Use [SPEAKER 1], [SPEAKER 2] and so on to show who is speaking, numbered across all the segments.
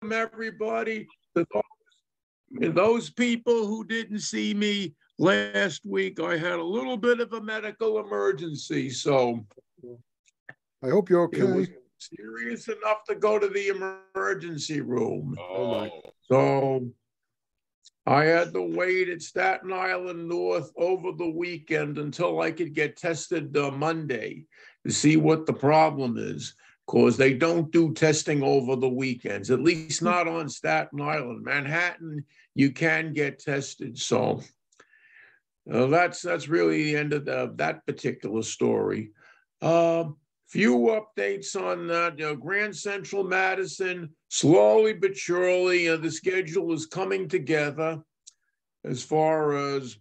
[SPEAKER 1] everybody. Those people who didn't see me last week, I had a little bit of a medical emergency, so
[SPEAKER 2] I hope you're okay.
[SPEAKER 1] It was serious enough to go to the emergency room.
[SPEAKER 2] Oh my.
[SPEAKER 1] So I had to wait at Staten Island North over the weekend until I could get tested Monday to see what the problem is, because they don't do testing over the weekends, at least not on Staten Island. Manhattan, you can get tested. So that's really the end of that particular story. Few updates on that. Grand Central Madison, slowly but surely, the schedule is coming together as far as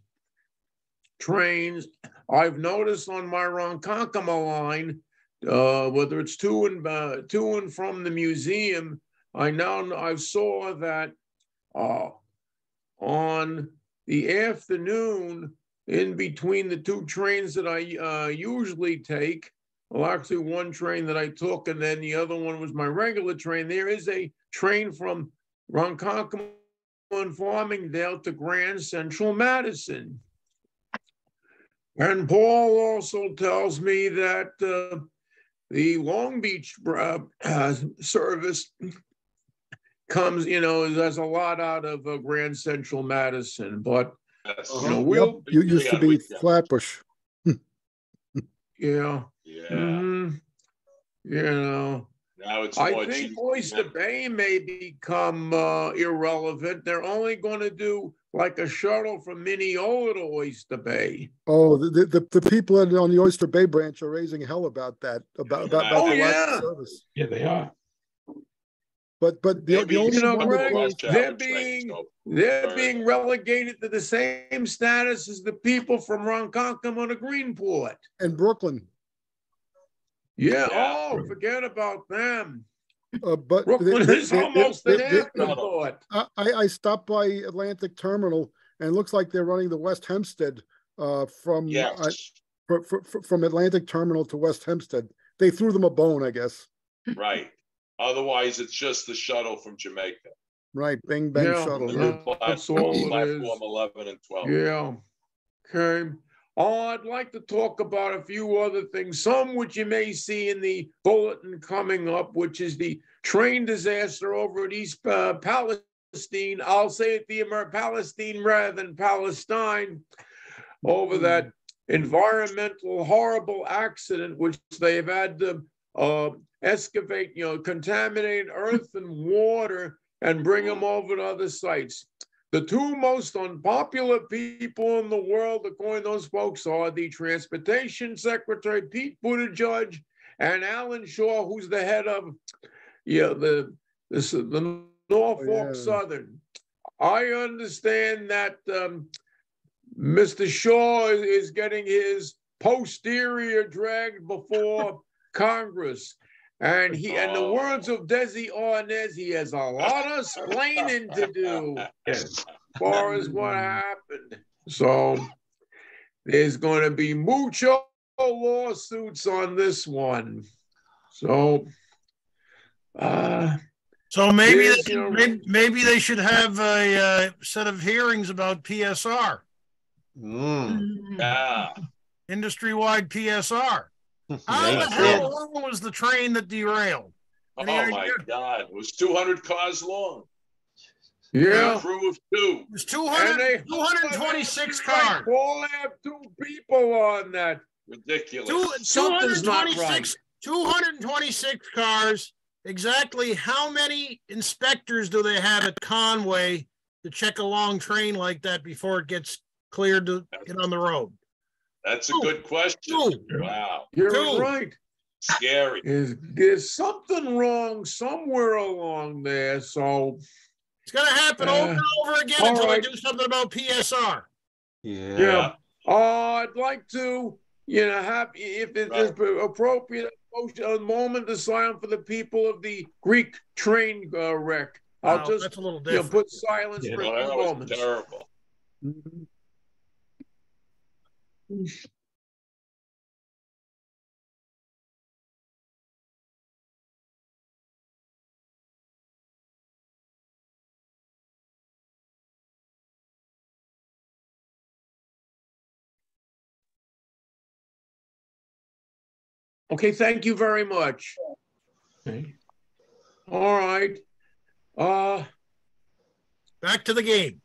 [SPEAKER 1] trains. I've noticed on my Ronkonkoma line, whether it's to and from the museum, I saw that on the afternoon in between the two trains that I usually take. Well, actually, one train that I took, and then the other one was my regular train. There is a train from Ronkonkoma and Farmingdale to Grand Central Madison. And Paul also tells me that the Long Beach service comes, there's a lot out of Grand Central Madison, but
[SPEAKER 2] you used to be Flatbush.
[SPEAKER 1] Yeah. Mm-hmm.
[SPEAKER 3] Now it's
[SPEAKER 1] I think Oyster Bay may become irrelevant. They're only going to do like a shuttle from Mineola to Oyster Bay.
[SPEAKER 2] Oh, the people on the Oyster Bay branch are raising hell about that. About the lack of service.
[SPEAKER 1] Yeah, they are.
[SPEAKER 2] But the only
[SPEAKER 1] they're being relegated to the same status as the people from Ronkonkoma to Greenport
[SPEAKER 2] and Brooklyn.
[SPEAKER 1] Yeah. Oh, forget about them.
[SPEAKER 2] But
[SPEAKER 1] Brooklyn is almost an afterthought.
[SPEAKER 2] I stopped by Atlantic Terminal, and it looks like they're running the West Hempstead from Atlantic Terminal to West Hempstead. They threw them a bone, I guess.
[SPEAKER 3] Right. Otherwise, it's just the shuttle from Jamaica.
[SPEAKER 2] Right. Bing, bang, shuttle.
[SPEAKER 1] That's all
[SPEAKER 3] platform 11 and 12.
[SPEAKER 1] Yeah. Okay. Oh, I'd like to talk about a few other things, some which you may see in the bulletin coming up, which is the train disaster over at East Palestine. I'll say it Palestine rather than Palestine, over that environmental horrible accident which they've had to excavate, contaminate earth and water and bring them over to other sites. The two most unpopular people in the world, according to those folks, are the Transportation Secretary, Pete Buttigieg, and Alan Shaw, who's the head of the Norfolk Southern. I understand that Mr. Shaw is getting his posterior dragged before Congress. And in the words of Desi Arnaz, he has a lot of explaining to do as far as what happened. So there's going to be mucho lawsuits on this one. So,
[SPEAKER 4] maybe they should have a set of hearings about PSR. Industry-wide PSR. How the hell long was the train that derailed?
[SPEAKER 3] Oh my God! It was 200 cars long.
[SPEAKER 1] Yeah,
[SPEAKER 3] a crew of two.
[SPEAKER 4] It was 226 cars.
[SPEAKER 1] All have two people on that.
[SPEAKER 3] Ridiculous.
[SPEAKER 1] Something's not right.
[SPEAKER 4] 226 cars. Exactly how many inspectors do they have at Conway to check a long train like that before it gets cleared to get on the road?
[SPEAKER 3] That's a good question. Wow.
[SPEAKER 1] You're right.
[SPEAKER 3] Scary.
[SPEAKER 1] There's something wrong somewhere along there. So
[SPEAKER 4] it's going to happen over and over again until they do something about PSR.
[SPEAKER 1] Yeah. I'd like to, have, if it is appropriate, a moment of silence for the people of the Greek train wreck. I'll just
[SPEAKER 4] that's a little different.
[SPEAKER 1] Put silence for a few moments.
[SPEAKER 3] Terrible.
[SPEAKER 1] Okay, thank you very much. Okay. All right.
[SPEAKER 4] Back to the game.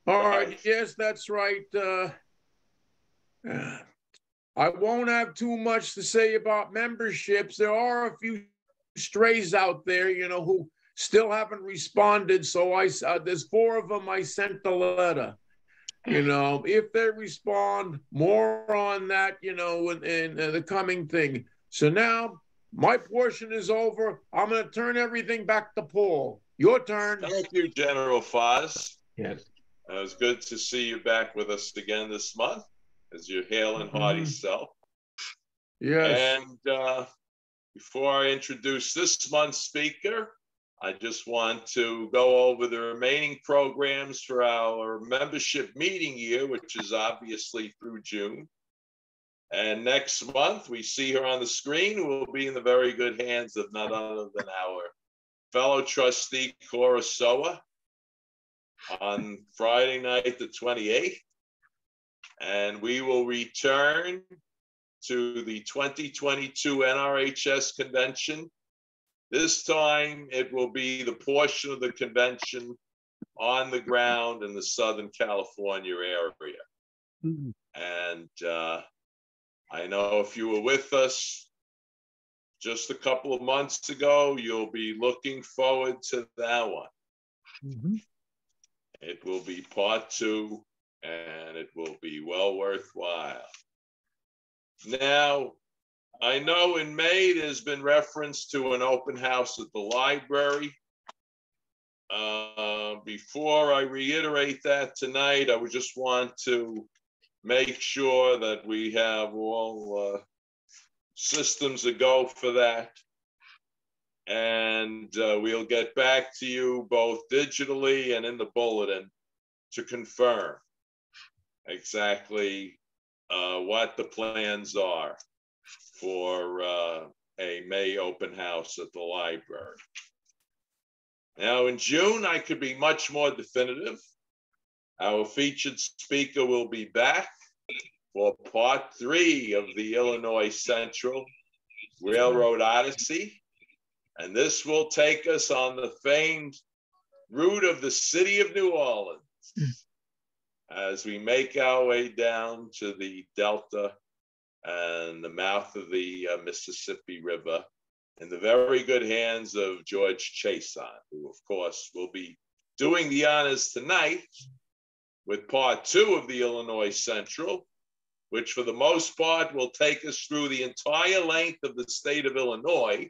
[SPEAKER 1] All right. Yes, that's right. I won't have too much to say about memberships. There are a few strays out there, who still haven't responded. So there's 4 of them. I sent the letter. If they respond, more on that, in the coming thing. So now my portion is over. I'm going to turn everything back to Paul. Your turn.
[SPEAKER 3] Thank you, General Foz.
[SPEAKER 1] Yes.
[SPEAKER 3] It was good to see you back with us again this month as your hale and hearty self.
[SPEAKER 1] Yes.
[SPEAKER 3] And before I introduce this month's speaker, I just want to go over the remaining programs for our membership meeting year, which is obviously through June. And next month, we see her on the screen, will be in the very good hands of none other than our fellow trustee, Cora Soa, on Friday night, the 28th. And we will return to the 2022 NRHS convention. This time, it will be the portion of the convention on the ground in the Southern California area.
[SPEAKER 2] Mhm.
[SPEAKER 3] And I know if you were with us just a couple of months ago, you'll be looking forward to that one.
[SPEAKER 2] Mhm.
[SPEAKER 3] It will be part 2, and it will be well worthwhile. Now, I know in May there's been reference to an open house at the library. Before I reiterate that tonight, I would just want to make sure that we have all systems a go for that. And we'll get back to you both digitally and in the bulletin to confirm exactly what the plans are for a May open house at the library. Now in June, I could be much more definitive. Our featured speaker will be back for part 3 of the Illinois Central Railroad Odyssey. And this will take us on the famed route of the city of New Orleans as we make our way down to the Delta and the mouth of the Mississippi River in the very good hands of George Chiasson, who of course will be doing the honors tonight with part 2 of the Illinois Central, which for the most part will take us through the entire length of the state of Illinois,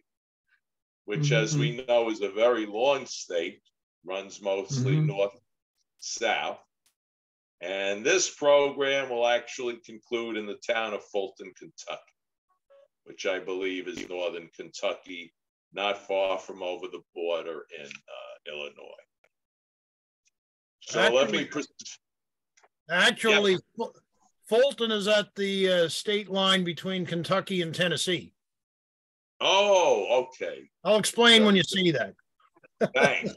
[SPEAKER 3] which as we know is a very long state, runs mostly north-south. And this program will actually conclude in the town of Fulton, Kentucky, which I believe is northern Kentucky, not far from over the border in Illinois. So
[SPEAKER 4] actually, Fulton is at the state line between Kentucky and Tennessee.
[SPEAKER 3] Oh, okay.
[SPEAKER 4] I'll explain when you see that.
[SPEAKER 3] Thanks.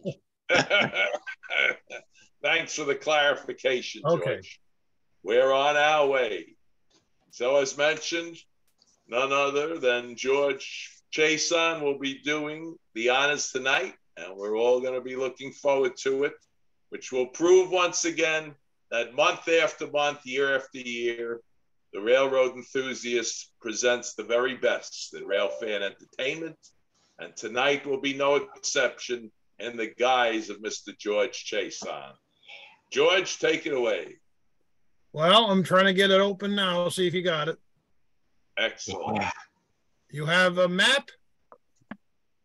[SPEAKER 3] Thanks for the clarification, George.
[SPEAKER 4] Okay.
[SPEAKER 3] We're on our way. So as mentioned, none other than George Chiasson will be doing the honors tonight, and we're all going to be looking forward to it, which will prove once again that month after month, year after year, the Railroad Enthusiast presents the very best in rail fan entertainment, and tonight will be no exception in the guise of Mr. George Chiasson. George, take it away.
[SPEAKER 4] Well, I'm trying to get it open now. See if you got it.
[SPEAKER 3] Excellent.
[SPEAKER 4] You have a map?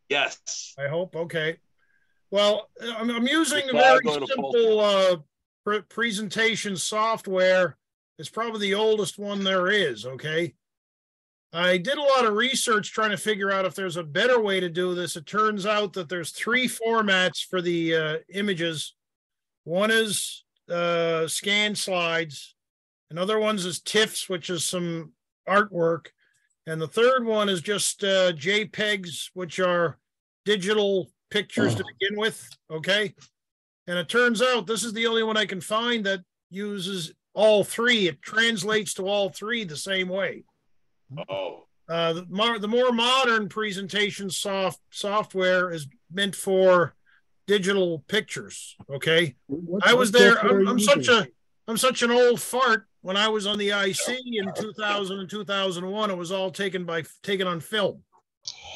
[SPEAKER 3] Yes.
[SPEAKER 4] I hope. Okay. Well, I'm using a very simple presentation software. It's probably the oldest one there is, okay? I did a lot of research trying to figure out if there's a better way to do this. It turns out that there's 3 formats for the images. One is scan slides. Another one is TIFFs, which is some artwork. And the third one is just JPEGs, which are digital pictures to begin with, okay? And it turns out this is the only one I can find that uses all 3. It translates to all 3 the same way.
[SPEAKER 3] Oh.
[SPEAKER 4] The more modern presentation software is meant for digital pictures. Okay, I was there. I'm such an old fart. When I was on the IC in 2000 and 2001, it was all taken on film.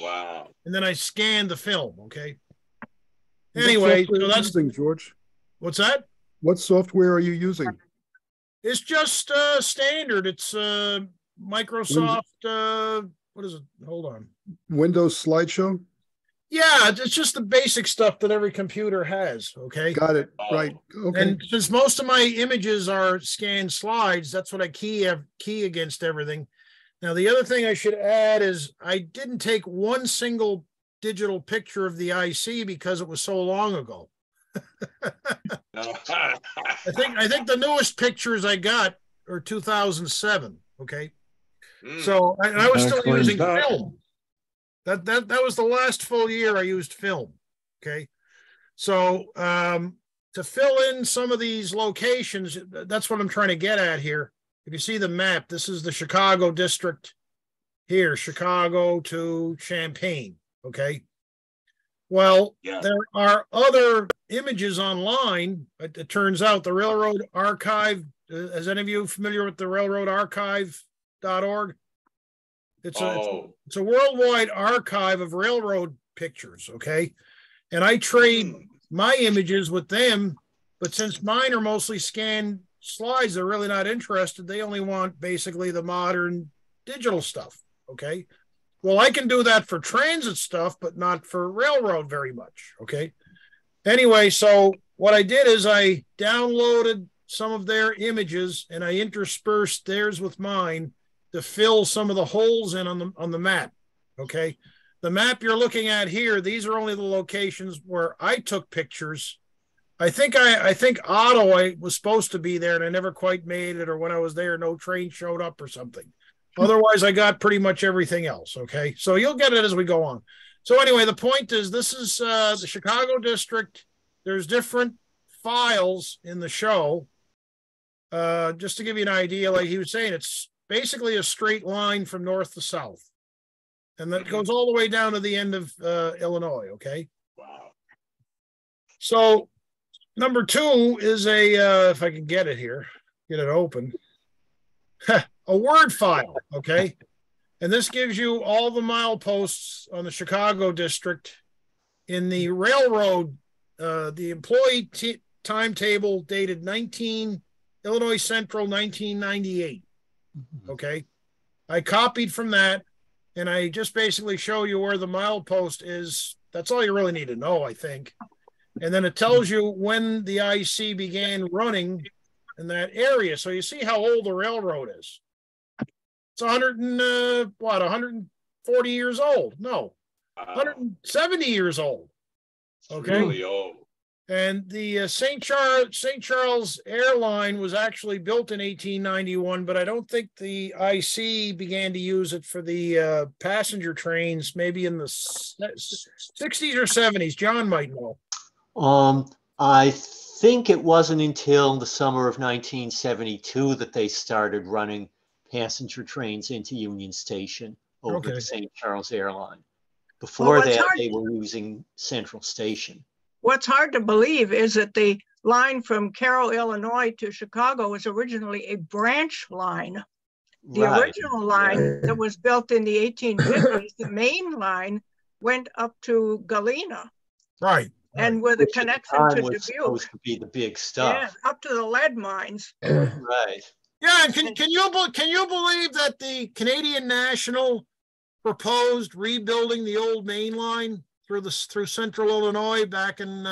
[SPEAKER 3] Wow.
[SPEAKER 4] And then I scanned the film. Okay. Anyway, so that's
[SPEAKER 2] using, George.
[SPEAKER 4] What's that?
[SPEAKER 2] What software are you using?
[SPEAKER 4] It's just standard. It's Microsoft. What is it? Hold on.
[SPEAKER 2] Windows slideshow?
[SPEAKER 4] Yeah, it's just the basic stuff that every computer has. Okay.
[SPEAKER 2] Got it. Right. Okay.
[SPEAKER 4] And since most of my images are scanned slides, that's what I key against everything. Now, the other thing I should add is I didn't take one single digital picture of the IC because it was so long ago. I think the newest pictures I got are 2007. Okay. So I was still using film. That was the last full year I used film. Okay. So to fill in some of these locations, that's what I'm trying to get at here. If you see the map, this is the Chicago district here, Chicago to Champaign. Okay. Well, there are other images online. It turns out the Railroad Archive, is any of you familiar with the railroadarchive.org? It's a worldwide archive of railroad pictures, okay? And I trade my images with them, but since mine are mostly scanned slides, they're really not interested. They only want basically the modern digital stuff, okay? Well, I can do that for transit stuff, but not for railroad very much, okay? Anyway, so what I did is I downloaded some of their images and I interspersed theirs with mine to fill some of the holes in on the map, okay? The map you're looking at here, these are only the locations where I took pictures. I think Ottawa was supposed to be there and I never quite made it, or when I was there, no train showed up or something. Otherwise, I got pretty much everything else, okay? So you'll get it as we go on. So anyway, the point is this is the Chicago district. There's different files in the show. Just to give you an idea, like he was saying, it's basically a straight line from north to south. And that goes all the way down to the end of Illinois, okay?
[SPEAKER 3] Wow.
[SPEAKER 4] So number two is if I can get it here, get it open, a Word file, okay? And this gives you all the mileposts on the Chicago district in the railroad, the employee timetable dated Illinois Central 1998, okay? I copied from that, and I just basically show you where the milepost is. That's all you really need to know, I think. And then it tells you when the IC began running in that area. So you see how old the railroad is. It's 140 years old? No, 170 years old. Okay.
[SPEAKER 3] It's really old.
[SPEAKER 4] And the St. Charles Airline was actually built in 1891, but I don't think the IC began to use it for the passenger trains, maybe in the 60s or 70s. John might know.
[SPEAKER 5] I think it wasn't until the summer of 1972 that they started running passenger trains into Union Station over the St. Charles Airline. Before that, they were using Central Station.
[SPEAKER 6] What's hard to believe is that the line from Carroll, Illinois to Chicago was originally a branch line. The original line that was built in the 1850s, the main line, went up to Galena.
[SPEAKER 4] Right.
[SPEAKER 6] And with a connection to Dubuque.
[SPEAKER 5] Supposed to be the big stuff.
[SPEAKER 6] Yeah, up to the lead mines.
[SPEAKER 5] Right.
[SPEAKER 4] Yeah, and can you believe that the Canadian National proposed rebuilding the old main line through central Illinois back in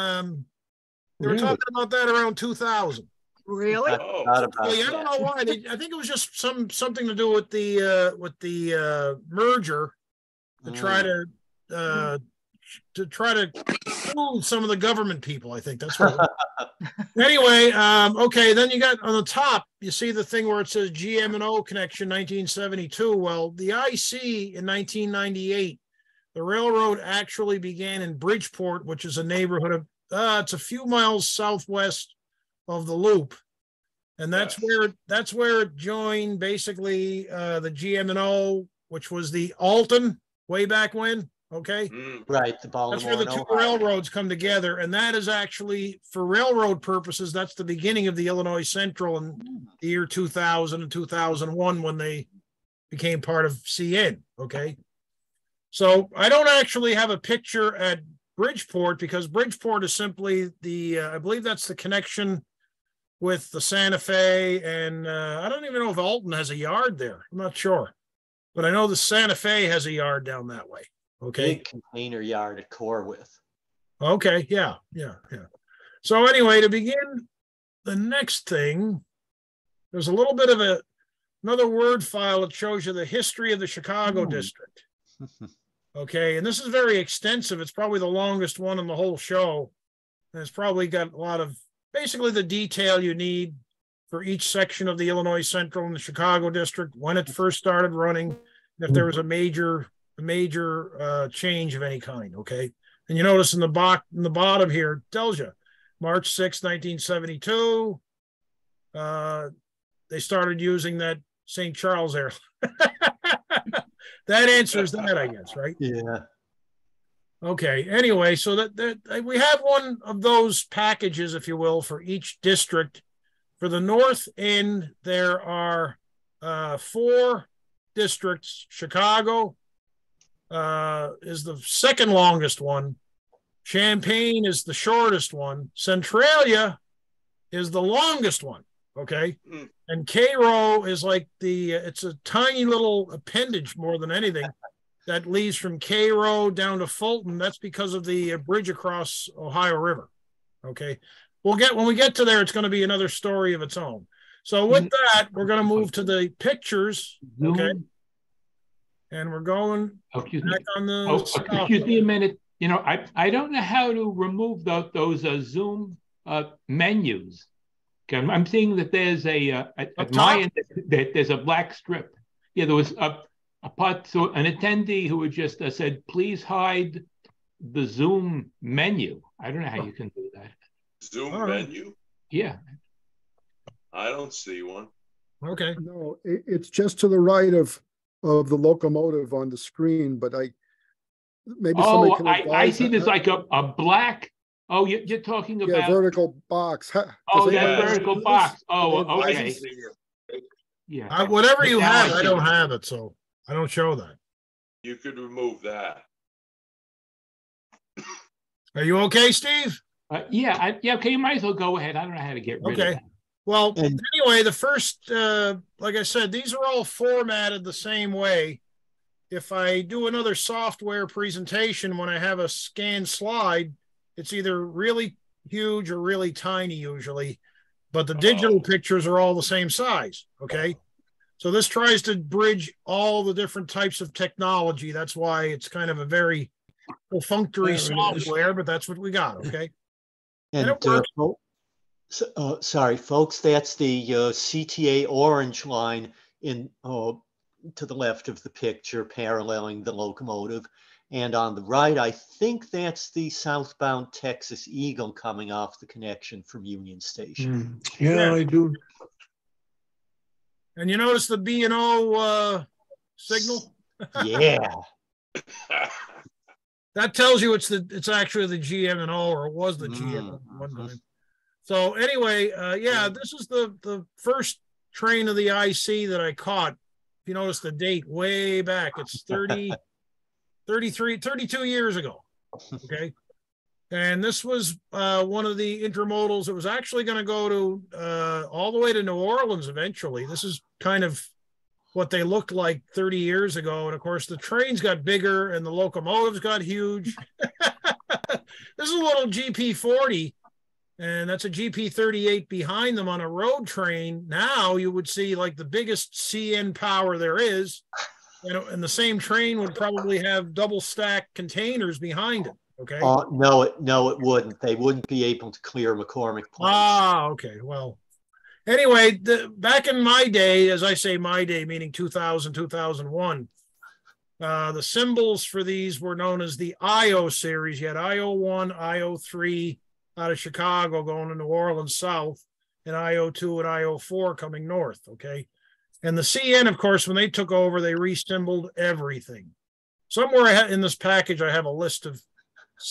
[SPEAKER 4] they were talking about that around 2000.
[SPEAKER 6] Really?
[SPEAKER 4] I don't know why. I think it was just something to do with the merger to try to fool some of the government people. I think that's what. Anyway, okay. Then you got on the top, you see the thing where it says GM&O connection 1972. Well, the IC in 1998, the railroad actually began in Bridgeport, which is a neighborhood of it's a few miles southwest of the Loop, and that's where it joined basically the GM&O which was the Alton way back when. Okay.
[SPEAKER 5] Right. The
[SPEAKER 4] That's where
[SPEAKER 5] Baltimore
[SPEAKER 4] the
[SPEAKER 5] and
[SPEAKER 4] two
[SPEAKER 5] Ohio.
[SPEAKER 4] railroads come together. And that is actually, for railroad purposes, that's the beginning of the Illinois Central in the year 2000 and 2001 when they became part of CN. Okay. So I don't actually have a picture at Bridgeport because Bridgeport is simply the, I believe that's the connection with the Santa Fe. And I don't even know if Alton has a yard there. I'm not sure. But I know the Santa Fe has a yard down that way. Okay.
[SPEAKER 5] Big container yard at Corwith.
[SPEAKER 4] Okay. Yeah. So anyway, to begin the next thing, there's a little bit of another word file that shows you the history of the Chicago district. Okay. And this is very extensive. It's probably the longest one in the whole show. And it's probably got a lot of basically the detail you need for each section of the Illinois Central and the Chicago district, when it first started running, if there was a major change of any kind. Okay. And you notice in the bottom here, it tells you March 6, 1972, they started using that St. Charles air. That answers that, I guess, right?
[SPEAKER 5] Yeah.
[SPEAKER 4] Okay. Anyway, so that we have one of those packages, if you will, for each district. For the north end, there are 4 districts. Chicago is the second longest one. Champaign is the shortest one. Centralia is the longest one. Okay. And Cairo is like it's a tiny little appendage more than anything that leads from Cairo down to Fulton. That's because of the bridge across Ohio River. Okay. When we get to there, it's going to be another story of its own. So with that, we're going to move to the pictures. Okay. And we're going back on the
[SPEAKER 7] excuse me a minute. You know, I don't know how to remove those Zoom menus. I'm seeing that there's at my end that there's a black strip. Yeah, there was an attendee who had just said, please hide the Zoom menu. I don't know how you can do that.
[SPEAKER 3] Zoom menu?
[SPEAKER 7] Yeah.
[SPEAKER 3] I don't see one.
[SPEAKER 4] Okay.
[SPEAKER 2] No, it's just to the right of the locomotive on the screen, but maybe somebody can advise.
[SPEAKER 7] I see there's like a black. Oh, you're talking about
[SPEAKER 2] vertical box.
[SPEAKER 7] That vertical box. Oh, okay. Yeah.
[SPEAKER 4] Whatever you have, I don't have it, so I don't show that.
[SPEAKER 3] You could remove that.
[SPEAKER 4] Are you okay, Steve?
[SPEAKER 7] Yeah. Okay, you might as well go ahead. I don't know how to get rid of that.
[SPEAKER 4] Well, anyway, the first, like I said, these are all formatted the same way. If I do another software presentation, when I have a scanned slide, it's either really huge or really tiny usually, but the digital pictures are all the same size, okay? So this tries to bridge all the different types of technology. That's why it's kind of a very perfunctory software, but that's what we got, okay?
[SPEAKER 5] And sorry, folks, that's the CTA orange line to the left of the picture, paralleling the locomotive. And on the right, I think that's the southbound Texas Eagle coming off the connection from Union Station.
[SPEAKER 1] Yeah, I do.
[SPEAKER 4] And you notice the B&O signal?
[SPEAKER 5] Yeah.
[SPEAKER 4] That tells you it's actually the GM&O, or it was the GM at one time. So anyway, this is the first train of the IC that I caught. If you notice the date way back, it's 32 years ago. Okay. And this was one of the intermodals that was actually going to go to all the way to New Orleans eventually. This is kind of what they looked like 30 years ago. And of course, the trains got bigger and the locomotives got huge. This is a little GP40, and that's a GP38 behind them on a road train. Now you would see like the biggest CN power there is. And the same train would probably have double stack containers behind it. Okay.
[SPEAKER 5] No, it wouldn't. They wouldn't be able to clear McCormick Place.
[SPEAKER 4] Okay. Well, anyway, back in my day, as I say my day, meaning 2000, 2001, the symbols for these were known as the IO series. You had IO1, IO3 out of Chicago going to New Orleans south, and IO2 and IO4 coming north. Okay. And the CN, of course, when they took over, they re-symboled everything. Somewhere in this package, I have a list of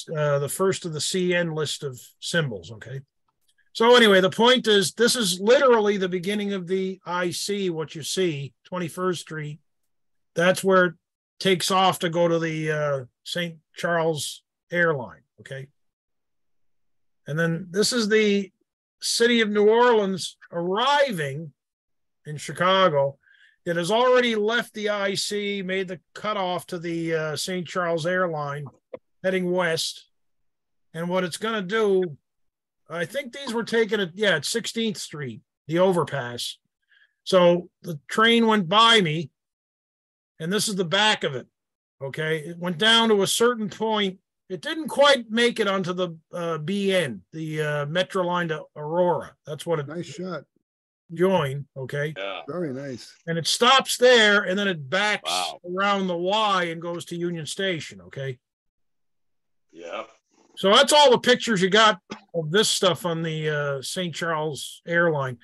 [SPEAKER 4] the first of the CN list of symbols, okay? So anyway, the point is, this is literally the beginning of the IC, what you see, 21st Street. That's where it takes off to go to the St. Charles airline, okay? And then this is the city of New Orleans arriving in Chicago. It has already left the IC, made the cutoff to the St. Charles airline, heading west. And what it's going to do, I think these were taken at 16th Street, the overpass. So the train went by me, and this is the back of it, okay? It went down to a certain point. It didn't quite make it onto the BN, the Metro line to Aurora. That's what it.
[SPEAKER 2] Nice shot.
[SPEAKER 4] Join, okay?
[SPEAKER 3] Yeah.
[SPEAKER 2] Very nice.
[SPEAKER 4] And it stops there, and then it backs around the Y and goes to Union Station, okay?
[SPEAKER 3] Yeah.
[SPEAKER 4] So that's all the pictures you got of this stuff on the St. Charles airline.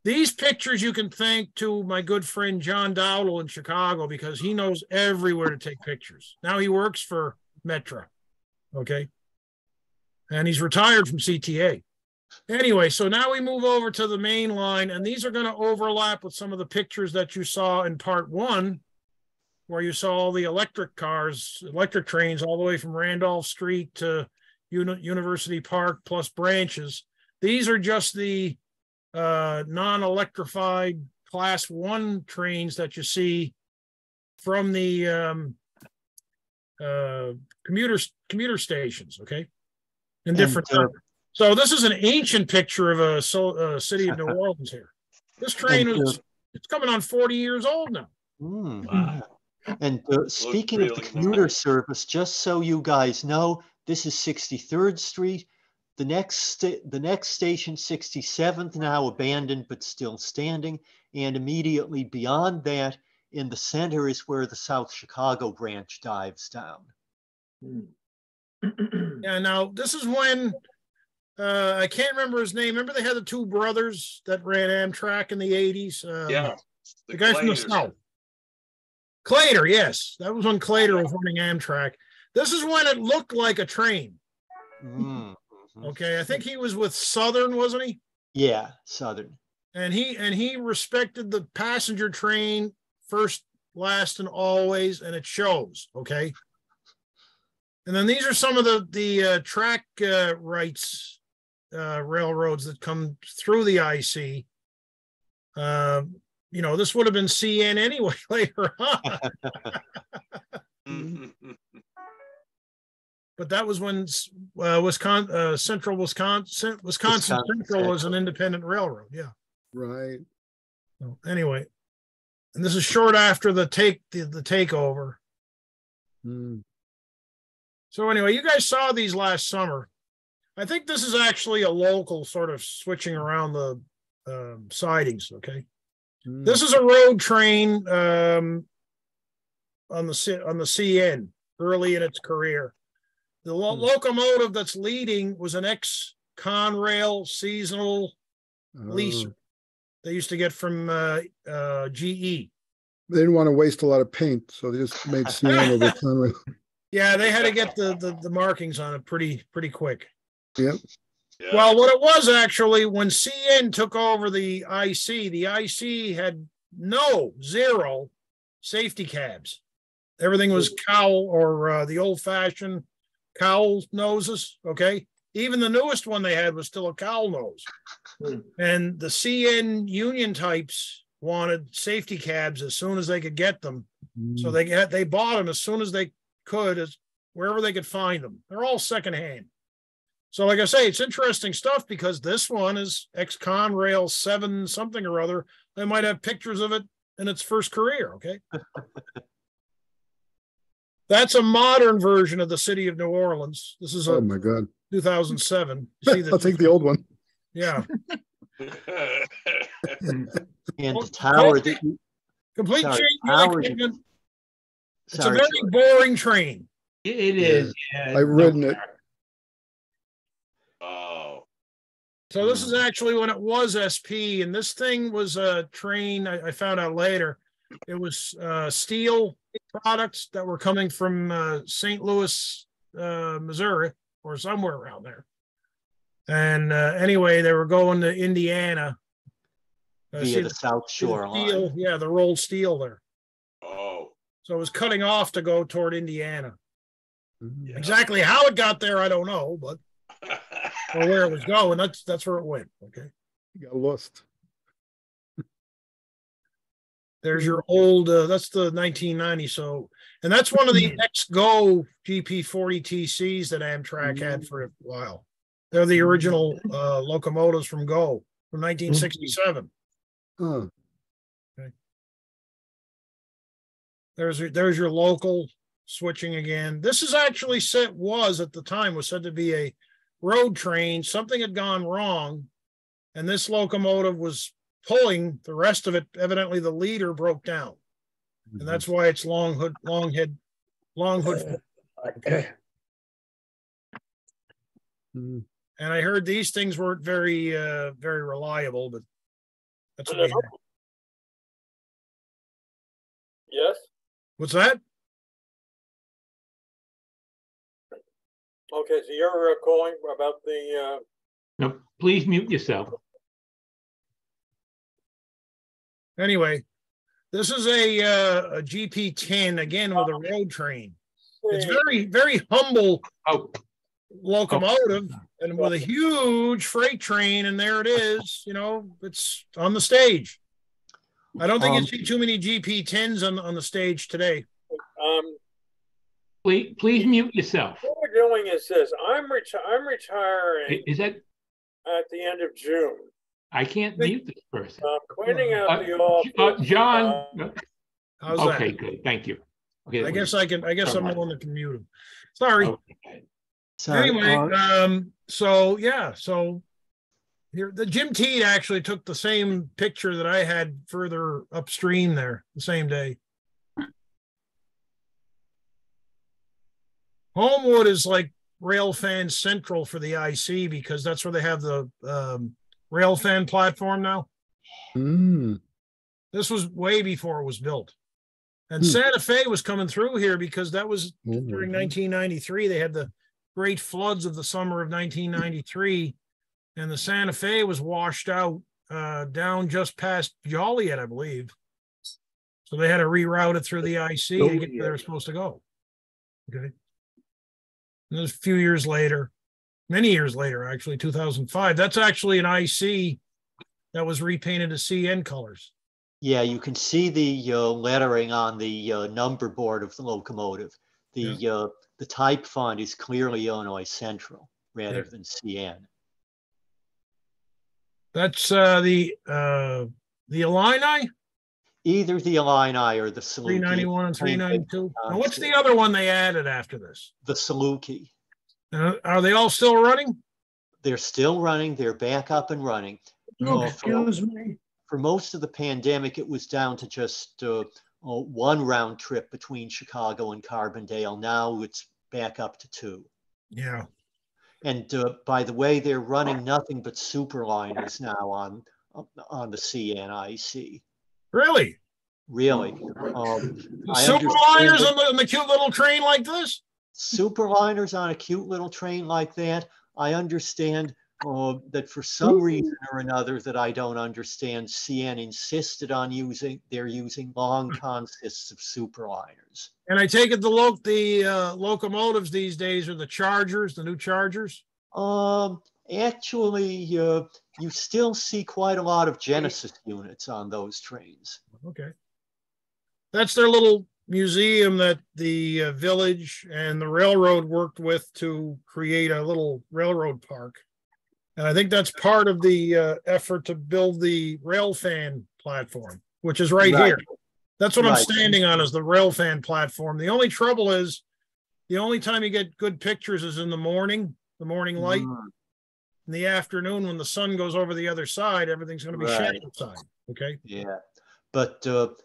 [SPEAKER 4] These pictures you can thank to my good friend John Dowdle in Chicago, because he knows everywhere to take pictures. Now he works for Metro, okay? And he's retired from CTA. Anyway, so now we move over to the main line, and these are going to overlap with some of the pictures that you saw in part one, where you saw all the electric cars, electric trains, all the way from Randolph Street to University Park plus branches. These are just the non-electrified class 1 trains that you see from the commuter stations, okay? In different times. So this is an ancient picture of a city of New Orleans here. This train it's coming on 40 years old now.
[SPEAKER 5] Wow. And speaking of the commuter service, just so you guys know, this is 63rd Street. The next station, 67th, now abandoned but still standing. And immediately beyond that, in the center, is where the South Chicago branch dives down.
[SPEAKER 4] Yeah, now this is when I can't remember his name. Remember they had the two brothers that ran Amtrak in the 80s? The guy from the South. Clater, yes. That was when Clater was running Amtrak. This is when it looked like a train. Okay, I think he was with Southern, wasn't he?
[SPEAKER 5] Yeah, Southern.
[SPEAKER 4] And he respected the passenger train first, last, and always, and it shows, okay? And then these are some of the track rights railroads that come through the IC. This would have been CN anyway later on. But that was when Central Wisconsin Central was an independent railroad. Yeah.
[SPEAKER 2] Right.
[SPEAKER 4] So anyway, and this is short after the takeover. So anyway, you guys saw these last summer. I think this is actually a local sort of switching around the sidings. Okay. This is a road train on the CN early in its career. The locomotive that's leading was an ex-Conrail seasonal leaser they used to get from GE.
[SPEAKER 2] They didn't want to waste a lot of paint, so they just made CN over Conrail.
[SPEAKER 4] Yeah, they had to get the markings on it pretty quick.
[SPEAKER 2] Yep.
[SPEAKER 3] Yeah.
[SPEAKER 4] Well, what it was actually, when CN took over the IC had zero safety cabs. Everything was cowl or the old-fashioned cowl noses, okay? Even the newest one they had was still a cowl nose. And the CN union types wanted safety cabs as soon as they could get them. So they bought them as soon as they could, wherever they could find them. They're all secondhand. So like I say, it's interesting stuff because this one is ex-Conrail 7 something or other. They might have pictures of it in its first career, okay? That's a modern version of the city of New Orleans. This is
[SPEAKER 2] oh my God,
[SPEAKER 4] 2007. See
[SPEAKER 2] I'll take the old one.
[SPEAKER 4] Yeah.
[SPEAKER 5] And the tower
[SPEAKER 4] complete change. It's a
[SPEAKER 5] Sorry,
[SPEAKER 4] very boring train.
[SPEAKER 7] It is. Yeah,
[SPEAKER 2] I've ridden it.
[SPEAKER 3] Oh.
[SPEAKER 4] So this is actually when it was SP, and this thing was a train. I found out later, it was steel products that were coming from St. Louis, Missouri, or somewhere around there. And anyway, they were going to Indiana
[SPEAKER 5] via the South Shore line.
[SPEAKER 4] Yeah, the rolled steel there.
[SPEAKER 3] Oh.
[SPEAKER 4] So it was cutting off to go toward Indiana.
[SPEAKER 3] Yeah.
[SPEAKER 4] Exactly how it got there, I don't know, but or where it was going. That's where it went. Okay.
[SPEAKER 2] You got lost.
[SPEAKER 4] There's your old, that's the 1990. So, and that's one of the ex-Go GP40 TCs that Amtrak had for a while. They're the original locomotives from Go from 1967.
[SPEAKER 2] Huh.
[SPEAKER 4] Okay. There's your local switching again. This is actually was at the time was said to be a road train. Something had gone wrong, and this locomotive was pulling the rest of it. Evidently, the leader broke down, and that's why it's long hood. Okay. And I heard these things weren't very reliable, but that's what we had.
[SPEAKER 8] Yes.
[SPEAKER 4] What's that?
[SPEAKER 8] Okay, so you're calling about the.
[SPEAKER 7] No, please mute yourself.
[SPEAKER 4] Anyway, this is a GP10 again with a road train. It's very, very humble locomotive and with a huge freight train, and there it is. You know, it's on the stage. I don't think you see too many GP10s on the stage today.
[SPEAKER 7] Please mute yourself.
[SPEAKER 8] What we're doing is this. I'm retiring.
[SPEAKER 7] Is that
[SPEAKER 8] at the end of June?
[SPEAKER 7] I can't mute this person.
[SPEAKER 8] I'm cleaning out the office.
[SPEAKER 7] John.
[SPEAKER 4] How's
[SPEAKER 7] okay,
[SPEAKER 4] that?
[SPEAKER 7] good. Thank you. Okay,
[SPEAKER 4] I guess I'm the one that can mute him. Sorry.
[SPEAKER 5] Okay. Sorry.
[SPEAKER 4] Anyway, so yeah, so here the Jim Teed actually took the same picture that I had further upstream there the same day. Homewood is like Railfan Central for the IC because that's where they have the Railfan platform now. This was way before it was built. And Santa Fe was coming through here because that was during 1993. They had the great floods of the summer of 1993, and the Santa Fe was washed out down just past Joliet, I believe. So they had to reroute it through the IC to get where they were supposed to go. Okay. And it was a few years later, many years later, actually, 2005. That's actually an IC that was repainted to CN colors.
[SPEAKER 5] Yeah, you can see the lettering on the number board of the locomotive. The type font is clearly Illinois Central rather than CN.
[SPEAKER 4] That's the Illini?
[SPEAKER 5] Either the Illini or the Saluki.
[SPEAKER 4] 391 and 392. Now, what's the other one they added after this?
[SPEAKER 5] The Saluki.
[SPEAKER 4] Are they all still running?
[SPEAKER 5] They're still running. They're back up and running.
[SPEAKER 1] Excuse me.
[SPEAKER 5] For most of the pandemic, it was down to just one round trip between Chicago and Carbondale. Now it's back up to 2.
[SPEAKER 4] Yeah.
[SPEAKER 5] And by the way, they're running nothing but superliners now on the CNIC.
[SPEAKER 4] Really?
[SPEAKER 5] Really.
[SPEAKER 4] Superliners on the cute little train like this?
[SPEAKER 5] Superliners on a cute little train like that. I understand that for some reason or another that I don't understand, CN insisted on using long consists of superliners.
[SPEAKER 4] And I take it the locomotives these days are the Chargers, the new Chargers?
[SPEAKER 5] Actually, you still see quite a lot of Genesis units on those trains.
[SPEAKER 4] Okay. That's their little museum that the village and the railroad worked with to create a little railroad park. And I think that's part of the effort to build the Railfan platform, which is right here. That's what I'm standing on, is the Railfan platform. The only trouble is the only time you get good pictures is in the morning light. In the afternoon, when the sun goes over the other side, everything's going to be shadow side. Okay.
[SPEAKER 5] Yeah. But the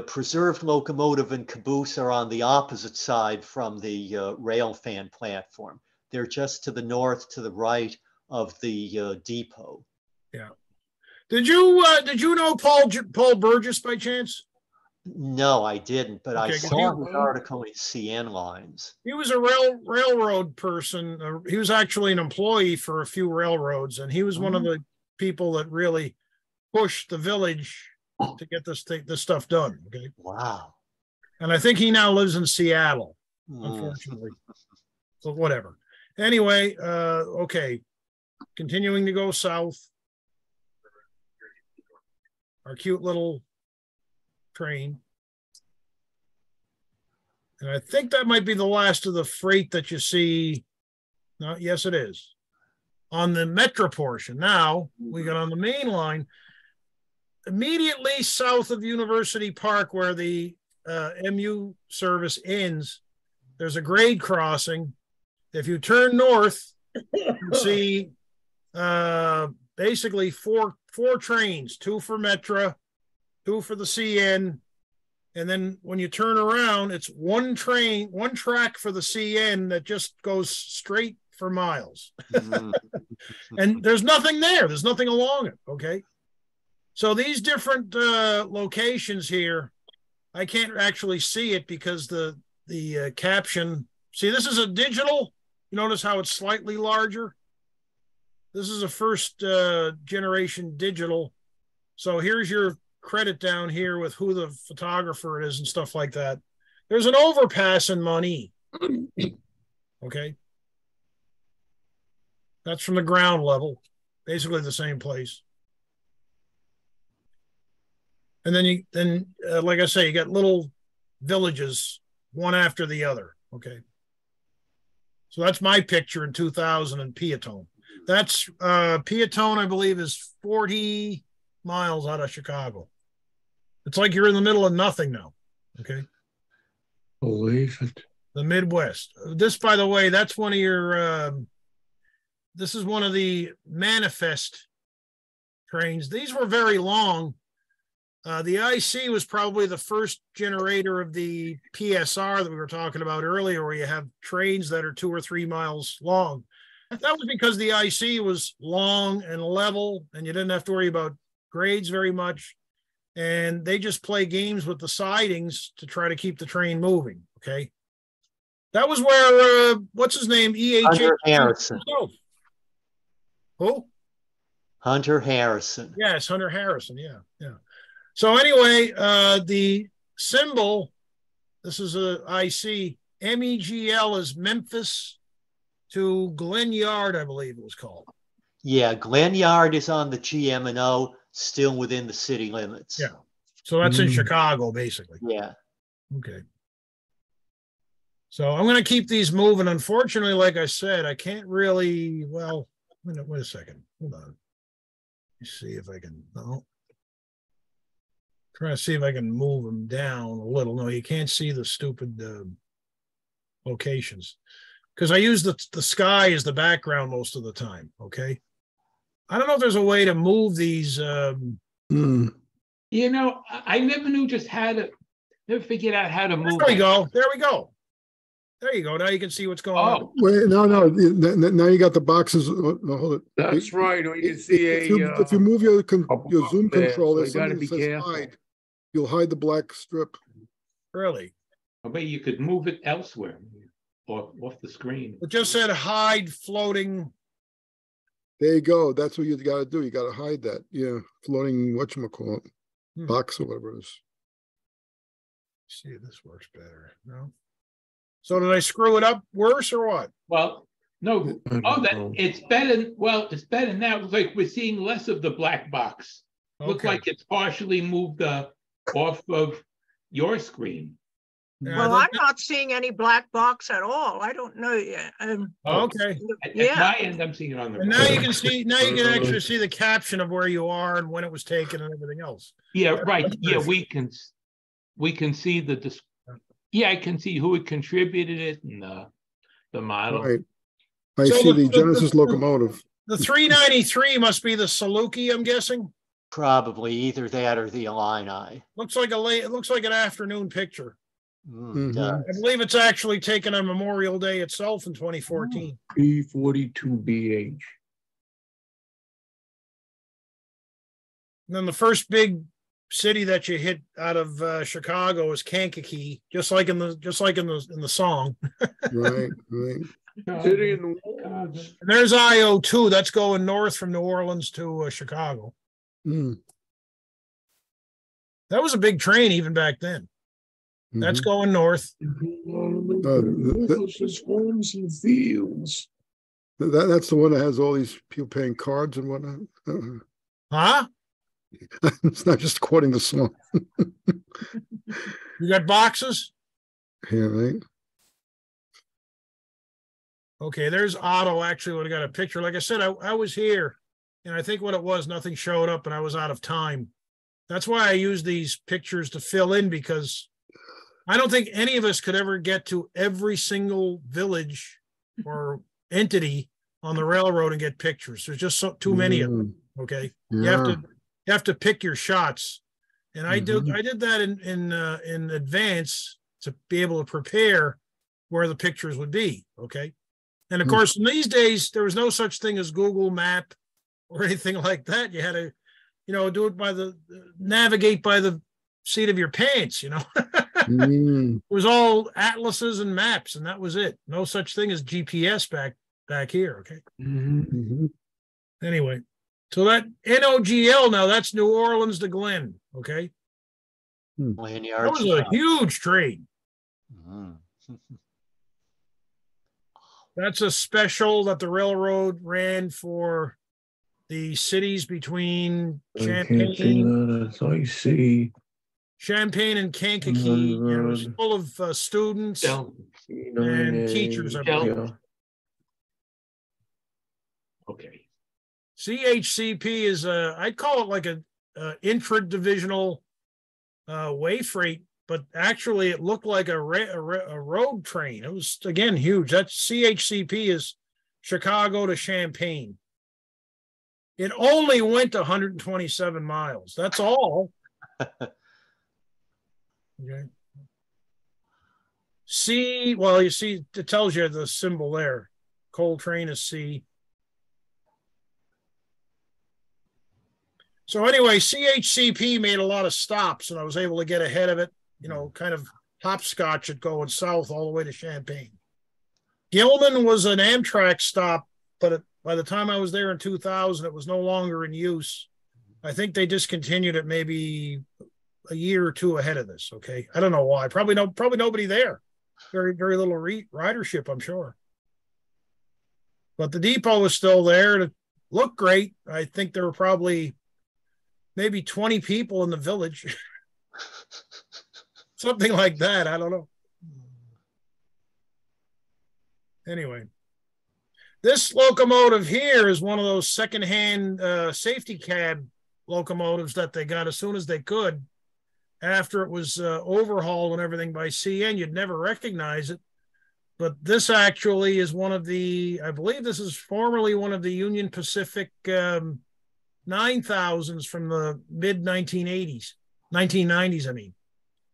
[SPEAKER 5] preserved locomotive and caboose are on the opposite side from the Railfan platform. They're just to the north, to the right of the depot.
[SPEAKER 4] Yeah. Did you know Paul Burgess by chance?
[SPEAKER 5] No, I didn't, but I
[SPEAKER 4] Okay,
[SPEAKER 5] saw his article in CN Lines.
[SPEAKER 4] He was a railroad person. He was actually an employee for a few railroads, and he was one of the people that really pushed the village to get this stuff done. Okay.
[SPEAKER 5] Wow.
[SPEAKER 4] And I think he now lives in Seattle, unfortunately. So whatever. Anyway, okay. Continuing to go south. Our cute little train. And I think that might be the last of the freight that you see. No, yes, it is. On the metro portion. Now we got on the main line. Immediately south of University Park, where the MU service ends, there's a grade crossing. If you turn north, you see basically four trains, 2 for Metra, 2 for the CN, and then when you turn around, it's one track for the CN that just goes straight for miles. And there's nothing there. There's nothing along it, okay? So these different locations here, I can't actually see it because the caption, see, this is a digital. You notice how it's slightly larger? This is a first generation digital. So here's your credit down here with who the photographer is and stuff like that. There's an overpass in Money. Okay. That's from the ground level, basically the same place. And then like I say, you got little villages, one after the other. Okay. So that's my picture in 2000 in Peatone. That's Peatone, I believe, is 40 miles out of Chicago. It's like you're in the middle of nothing now. Okay.
[SPEAKER 1] Believe it.
[SPEAKER 4] The Midwest. This, by the way, that's one of your, this is one of the manifest trains. These were very long. The IC was probably the first generator of the PSR that we were talking about earlier, where you have trains that are 2 or 3 miles long. That was because the IC was long and level, and you didn't have to worry about grades very much. And they just play games with the sidings to try to keep the train moving. Okay. That was where, what's his name?
[SPEAKER 5] Hunter Harrison.
[SPEAKER 4] Who?
[SPEAKER 5] Hunter Harrison.
[SPEAKER 4] Yes, Hunter Harrison. Yeah, yeah. So anyway, the symbol, this is a IC, MEGL is Memphis to Glen Yard, I believe it was called.
[SPEAKER 5] Yeah, Glen Yard is on the GM&O, still within the city limits.
[SPEAKER 4] Yeah. So that's in Chicago, basically.
[SPEAKER 5] Yeah.
[SPEAKER 4] Okay. So I'm going to keep these moving. Unfortunately, like I said, I can't really, well, wait a second. Hold on. Let me see if I can, no. Trying to see if I can move them down a little. No, you can't see the stupid locations because I use the sky as the background most of the time. Okay. I don't know if there's a way to move these.
[SPEAKER 7] You know, I never knew just how to, never figured out how to move.
[SPEAKER 4] There we go. There we go. There you go. Now you can see what's going on.
[SPEAKER 2] Wait, no. Now you got the boxes. No, hold it.
[SPEAKER 1] That's right. Or you can see
[SPEAKER 2] if you move your zoom control, there's
[SPEAKER 1] so you
[SPEAKER 2] something that says hide. You'll hide the black strip.
[SPEAKER 4] Really?
[SPEAKER 7] I bet you could move it elsewhere or off the screen.
[SPEAKER 4] It just said hide floating.
[SPEAKER 2] There you go. That's what you got to do. You got to hide that. Yeah, floating whatchamacallit, box or whatever it is.
[SPEAKER 4] See if this works better. No. So did I screw it up worse or what?
[SPEAKER 7] Well, no. Oh, it's better. Well, it's better now. It looks like we're seeing less of the black box. Okay. Looks like it's partially moved off of your screen.
[SPEAKER 6] Well, I'm not seeing any black box at all. I don't know yet.
[SPEAKER 4] Okay.
[SPEAKER 7] At my end, I'm seeing it on the right.
[SPEAKER 4] Now you can see. Now you can actually see the caption of where you are and when it was taken and everything else.
[SPEAKER 7] Yeah, right. Yeah, we can see the. Yeah, I can see who had contributed it and the model.
[SPEAKER 2] Right. I see the Genesis locomotive.
[SPEAKER 4] The 393 must be the Saluki, I'm guessing.
[SPEAKER 5] Probably either that or the Illini.
[SPEAKER 4] Looks like it looks like an afternoon picture.
[SPEAKER 5] I
[SPEAKER 4] believe it's actually taken on Memorial Day itself in 2014.
[SPEAKER 1] P42BH.
[SPEAKER 4] And then the first big city that you hit out of Chicago is Kankakee, just like in the song.
[SPEAKER 2] Right, right.
[SPEAKER 1] City in the walls.
[SPEAKER 4] And there's IO2. That's going north from New Orleans to Chicago.
[SPEAKER 2] Mm.
[SPEAKER 4] That was a big train even back then. That's going north.
[SPEAKER 1] Homes and fields.
[SPEAKER 2] That's the one that has all these people paying cards and whatnot.
[SPEAKER 4] Huh?
[SPEAKER 2] It's not just quoting the song.
[SPEAKER 4] You got boxes?
[SPEAKER 2] Yeah, right.
[SPEAKER 4] Okay, there's Otto. Actually, when I got a picture, like I said, I was here, and I think what it was, nothing showed up, and I was out of time. That's why I use these pictures to fill in, because I don't think any of us could ever get to every single village or entity on the railroad and get pictures. There's just too many of them. Okay,
[SPEAKER 2] Yeah.
[SPEAKER 4] you have to pick your shots, and I did that in advance to be able to prepare where the pictures would be. Okay, and of course, in these days there was no such thing as Google Map or anything like that. You had to, do it navigate by the seat of your pants. It was all atlases and maps, and that was it. No such thing as GPS back here. Okay. Anyway, so that NOGL now, that's New Orleans to Glen. Okay.
[SPEAKER 5] Lanyard.
[SPEAKER 4] That was a huge train. That's a special that the railroad ran for the cities between Champaign.
[SPEAKER 1] I see.
[SPEAKER 4] Champaign and Kankakee. It was full of students and teachers.
[SPEAKER 7] Okay.
[SPEAKER 4] CHCP is I'd call it like a intra-divisional way freight, but actually it looked like a road train. It was, again, huge. That's CHCP is Chicago to Champaign. It only went 127 miles. That's all. Okay. C, well, you see, it tells you the symbol there. Coal train is C. So anyway, CHCP made a lot of stops, and I was able to get ahead of it, kind of hopscotch it going south all the way to Champaign. Gilman was an Amtrak stop, but by the time I was there in 2000, it was no longer in use. I think they discontinued it maybe a year or two ahead of this. Okay, I don't know why. Probably nobody there. Very, very little ridership, I'm sure. But the depot was still there. It looked great. I think there were probably maybe 20 people in the village. Something like that. I don't know. Anyway, this locomotive here is one of those secondhand safety cab locomotives that they got as soon as they could. After it was overhauled and everything by CN, you'd never recognize it. But this actually is one of the, I believe this is formerly one of the Union Pacific 9000s from the mid-1980s, 1990s, I mean.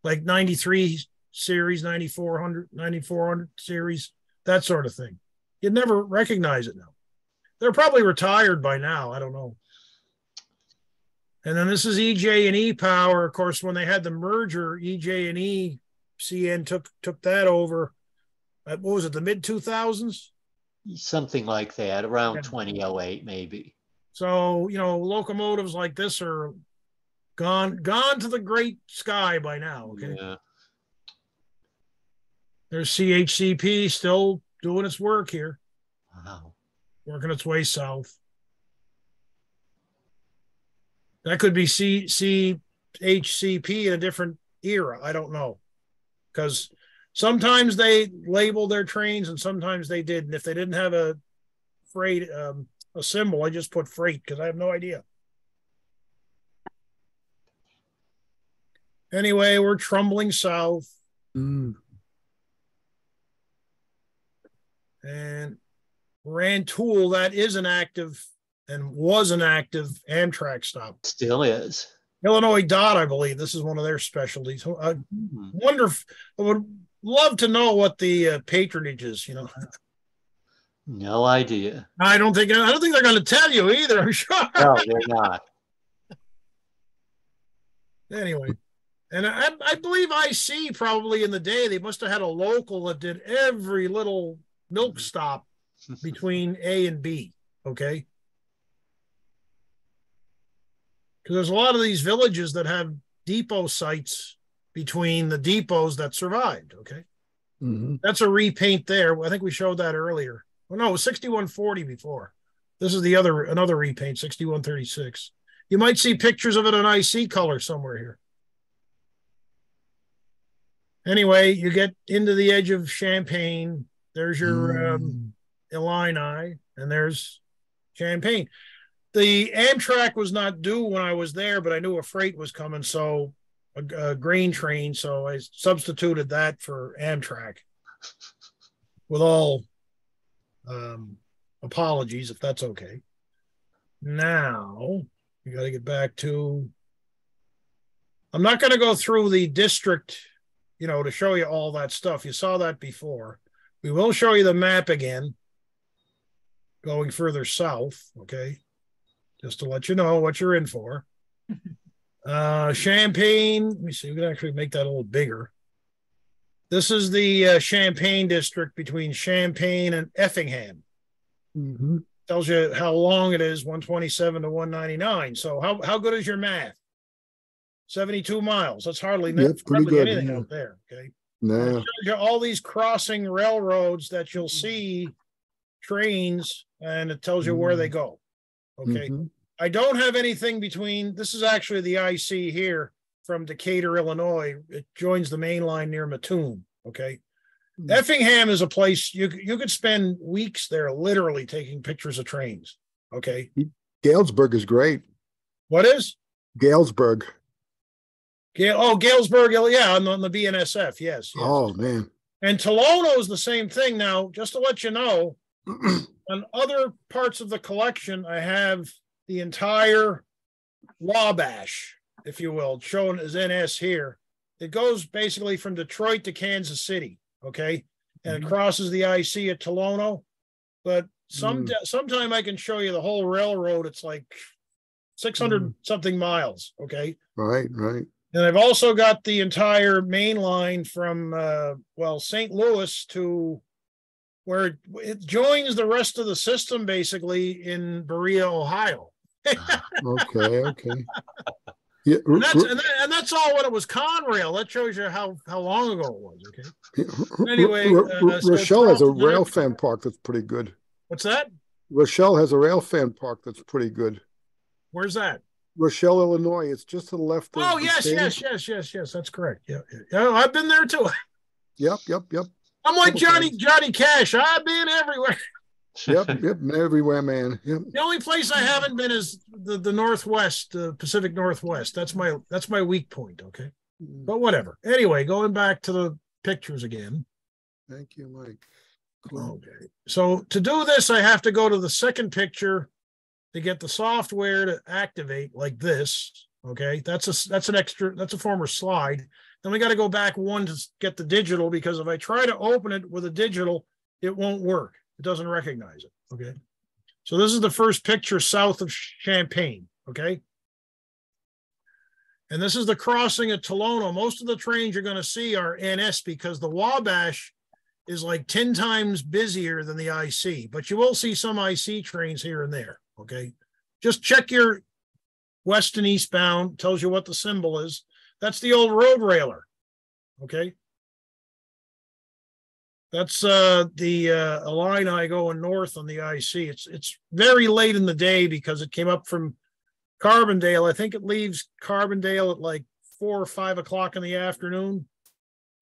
[SPEAKER 4] Like 93 series, 9400 series, that sort of thing. You'd never recognize it now. They're probably retired by now. I don't know. And then this is EJ&E Power. Of course, when they had the merger, EJ&E, CN took that over. What was it, the mid-2000s?
[SPEAKER 5] Something like that, around 2008 maybe.
[SPEAKER 4] So, locomotives like this are gone to the great sky by now. Okay.
[SPEAKER 5] Yeah.
[SPEAKER 4] There's CHCP still doing its work here.
[SPEAKER 5] Wow.
[SPEAKER 4] Working its way south. That could be CHCP in a different era. I don't know. Because sometimes they label their trains and sometimes they didn't. If they didn't have a freight, a symbol, I just put freight because I have no idea. Anyway, we're trundling south. And Rantoul, that is an active and was an active Amtrak stop.
[SPEAKER 5] Still is.
[SPEAKER 4] Illinois Dot, I believe. This is one of their specialties. I wonder if I would love to know what the patronage is,
[SPEAKER 5] No idea.
[SPEAKER 4] I don't think they're going to tell you either, I'm sure.
[SPEAKER 5] No, they're not.
[SPEAKER 4] Anyway, and I believe IC probably in the day, they must have had a local that did every little milk stop between A and B, okay? Because there's a lot of these villages that have depot sites between the depots that survived, okay?
[SPEAKER 2] Mm-hmm.
[SPEAKER 4] That's a repaint there. I think we showed that earlier. Well, no, it was 6140 before. This is another repaint, 6136. You might see pictures of it on IC color somewhere here. Anyway, you get into the edge of Champaign. There's your Illini, and there's Champaign. The Amtrak was not due when I was there, but I knew a freight was coming, so a grain train, so I substituted that for Amtrak. With all apologies, if that's okay. Now, you got to get back to... I'm not going to go through the district, to show you all that stuff. You saw that before. We will show you the map again, going further south, okay? Just to let you know what you're in for. Champaign, let me see, we can actually make that a little bigger. This is the Champaign district between Champaign and Effingham.
[SPEAKER 2] Mm-hmm.
[SPEAKER 4] Tells you how long it is, 127 to 199. So how good is your math? 72 miles. That's hardly anything out there, okay?
[SPEAKER 2] Nah.
[SPEAKER 4] It shows you all these crossing railroads that you'll see, trains, and it tells you where they go, okay? Mm-hmm. I don't have anything between, this is actually the IC here from Decatur, Illinois. It joins the main line near Mattoon, okay? Mm-hmm. Effingham is a place you could spend weeks there literally taking pictures of trains, okay?
[SPEAKER 2] Galesburg is great.
[SPEAKER 4] What is?
[SPEAKER 2] Galesburg.
[SPEAKER 4] Galesburg, yeah, on the BNSF, yes.
[SPEAKER 2] Oh, man.
[SPEAKER 4] And Tolono is the same thing. Now, just to let you know, on other parts of the collection, I have the entire Wabash, if you will, shown as NS here. It goes basically from Detroit to Kansas City, okay? And it crosses the IC at Tolono. But sometime I can show you the whole railroad. It's like 600 something miles, okay?
[SPEAKER 2] Right.
[SPEAKER 4] And I've also got the entire main line from, St. Louis to where it joins the rest of the system, basically, in Berea, Ohio.
[SPEAKER 2] Okay. Yeah,
[SPEAKER 4] and that's all when it was Conrail. That shows you how long ago it was, okay? Anyway.
[SPEAKER 2] Rochelle has a rail fan park that's pretty good.
[SPEAKER 4] What's that?
[SPEAKER 2] Rochelle has a rail fan park that's pretty good.
[SPEAKER 4] Where's that?
[SPEAKER 2] Rochelle, Illinois. It's just to the left.
[SPEAKER 4] Oh, yes. That's correct. Yeah. I've been there too.
[SPEAKER 2] Yep.
[SPEAKER 4] I'm like Johnny Cash. I've been everywhere.
[SPEAKER 2] Yep, everywhere, man. Yep.
[SPEAKER 4] The only place I haven't been is the Northwest, Pacific Northwest. That's my weak point. Okay, but whatever. Anyway, going back to the pictures again.
[SPEAKER 2] Thank you, Mike.
[SPEAKER 4] Cool. Okay. So to do this, I have to go to the second picture to get the software to activate like this. Okay, that's a former slide. Then we got to go back one to get the digital, because if I try to open it with a digital, it won't work. It doesn't recognize it. Okay, so this is the first picture south of Champaign. Okay, and this is the crossing at Tolono. Most of the trains you're going to see are NS because the Wabash is like 10 times busier than the IC, but you will see some IC trains here and there. Okay, just check your west and eastbound, tells you what the symbol is. That's the old road railer. Okay, that's the Illini going north on the IC. It's very late in the day because it came up from Carbondale. I think it leaves Carbondale at like 4 or 5 o'clock in the afternoon.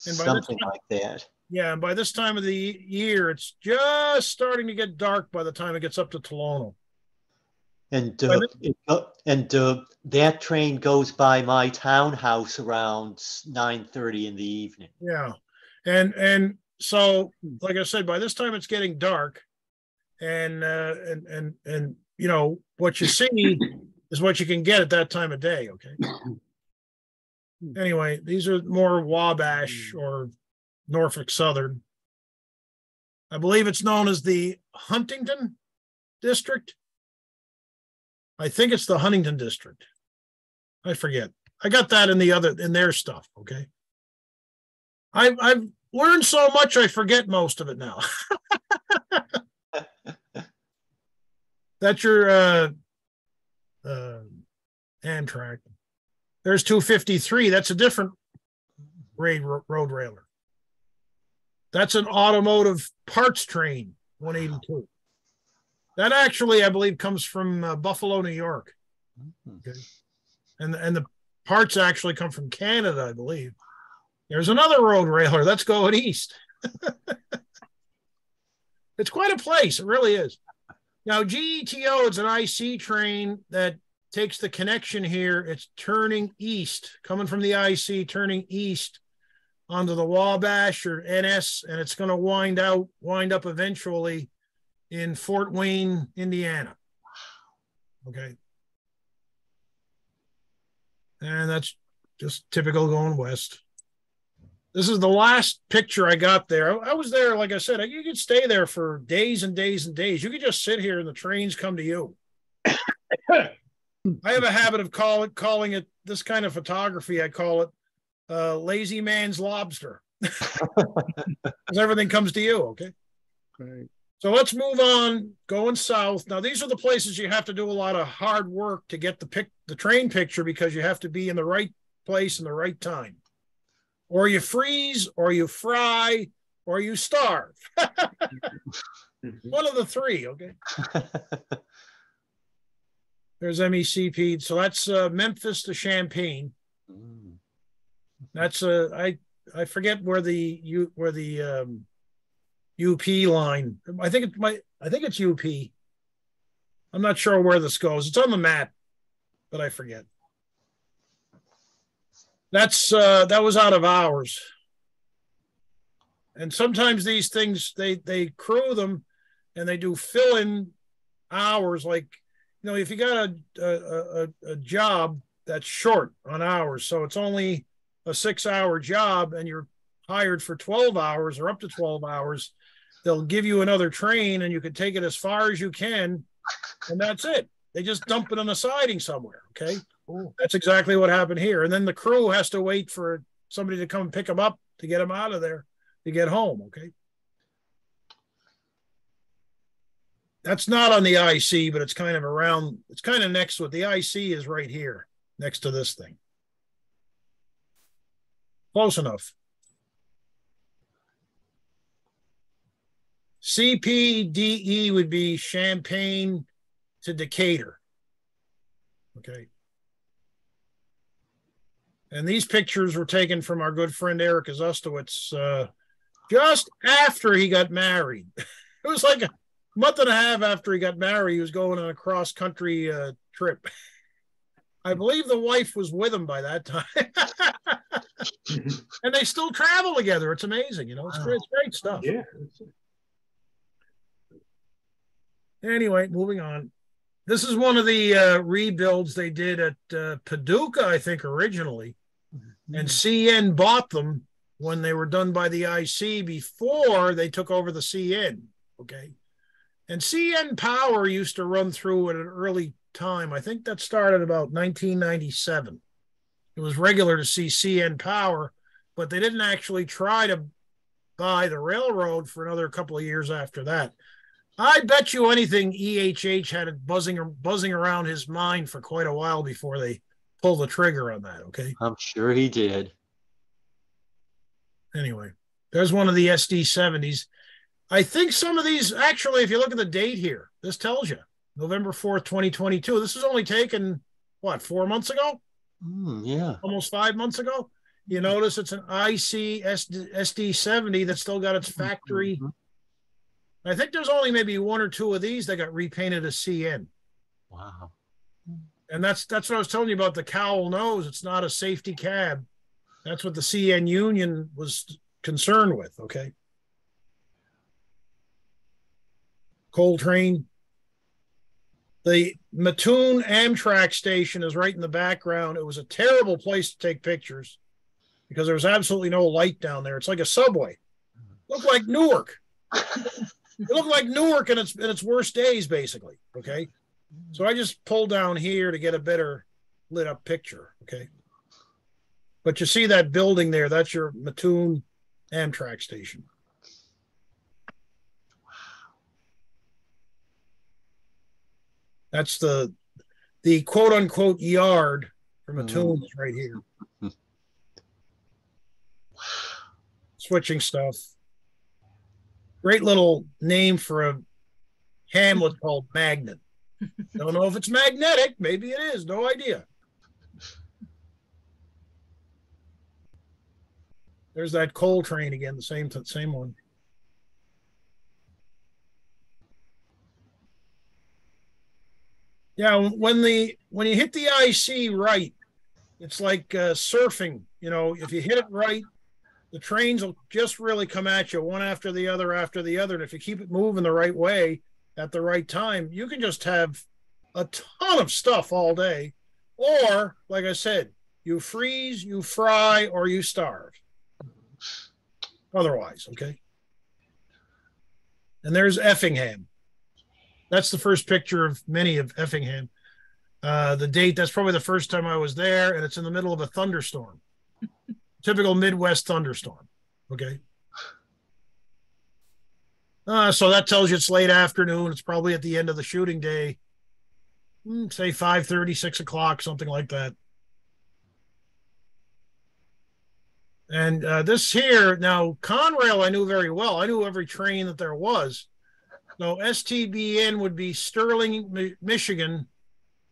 [SPEAKER 4] And
[SPEAKER 5] something like that.
[SPEAKER 4] Yeah, and by this time of the year, it's just starting to get dark by the time it gets up to Tolono.
[SPEAKER 5] And that train goes by my townhouse around 9:30 in the evening.
[SPEAKER 4] Yeah, and so like I said, by this time it's getting dark, and what you see is what you can get at that time of day. Okay. Anyway, these are more Wabash or Norfolk Southern. I believe it's known as the Huntington District. I think it's the Huntington District. I forget. I got that in their stuff. Okay. I've learned so much I forget most of it now. That's your Amtrak. There's 253. That's a different road railer. That's an automotive parts train, 182. That actually, I believe, comes from Buffalo, New York. Okay. And the parts actually come from Canada, I believe. There's another road railer that's going east. It's quite a place. It really is. Now, GETO is an IC train that takes the connection here. It's turning east, coming from the IC, turning east onto the Wabash or NS, and it's going to wind up eventually in Fort Wayne, Indiana. Okay. And that's just typical going west. This is the last picture I got there. I was there, like I said, you could stay there for days and days and days. You could just sit here and the trains come to you. I have a habit of calling it this kind of photography. I call it lazy man's lobster. Because everything comes to you, okay?
[SPEAKER 2] Right.
[SPEAKER 4] So let's move on, going south. Now, these are the places you have to do a lot of hard work to get the train picture because you have to be in the right place in the right time. Or you freeze, or you fry, or you starve. One of the three, okay? There's MECP. So that's Memphis to Champaign. That's I forget where the UP line. I think it's UP. I'm not sure where this goes. It's on the map, but I forget. That was out of hours. And sometimes these things they crew them and they do fill-in hours. Like, you know, if you got a job that's short on hours, so it's only a 6-hour job and you're hired for 12 hours or up to 12 hours, they'll give you another train and you can take it as far as you can, and that's it. They just dump it on a siding somewhere, okay? That's exactly what happened here. And then the crew has to wait for somebody to come pick them up to get them out of there to get home, okay? That's not on the IC, but it's kind of around, it's kind of next to it. The IC is right here next to this thing. Close enough. CPDE would be Champaign to Decatur. Okay. And these pictures were taken from our good friend Eric Azustowitz just after he got married. It was like a month and a half after he got married. He was going on a cross-country trip. I believe the wife was with him by that time. And they still travel together. It's amazing. You know, it's great stuff.
[SPEAKER 7] Yeah.
[SPEAKER 4] Anyway, moving on. This is one of the rebuilds they did at Paducah, I think, originally. And CN bought them when they were done by the IC before they took over the CN, okay? And CN Power used to run through at an early time. I think that started about 1997. It was regular to see CN Power, but they didn't actually try to buy the railroad for another couple of years after that. I bet you anything EHH had it buzzing around his mind for quite a while before they pulled the trigger on that, okay?
[SPEAKER 5] I'm sure he did.
[SPEAKER 4] Anyway, there's one of the SD70s. I think some of these, actually, if you look at the date here, this tells you, November 4th, 2022. This was only taken, what, 4 months ago?
[SPEAKER 5] Yeah.
[SPEAKER 4] Almost 5 months ago? You notice it's an IC SD70 that's still got its factory. I think there's only maybe one or two of these that got repainted as CN.
[SPEAKER 5] Wow.
[SPEAKER 4] And that's what I was telling you about the cowl nose. It's not a safety cab. That's what the CN union was concerned with, okay? Coltrane. The Mattoon Amtrak station is right in the background. It was a terrible place to take pictures because there was absolutely no light down there. It's like a subway. It looked like Newark. It looked like Newark in its worst days, basically, okay? So I just pulled down here to get a better lit up picture, okay? But you see that building there, that's your Mattoon Amtrak station. That's the quote unquote yard for Mattoon is right here. Switching stuff. Great little name for a hamlet called Magnet. Don't know if it's magnetic. Maybe it is. No idea. There's that coal train again, the same one. Yeah, when you hit the IC right, it's like surfing. You know, if you hit it right, the trains will just really come at you one after the other after the other. And if you keep it moving the right way at the right time, you can just have a ton of stuff all day. Or, like I said, you freeze, you fry, or you starve. Otherwise, okay? And there's Effingham. That's the first picture of many of Effingham. The date, that's probably the first time I was there, and it's in the middle of a thunderstorm. Typical Midwest thunderstorm, okay? So that tells you it's late afternoon. It's probably at the end of the shooting day. Say 5:30, 6 o'clock, something like that. And this here, now, Conrail I knew very well. I knew every train that there was. So STBN would be Sterling, Michigan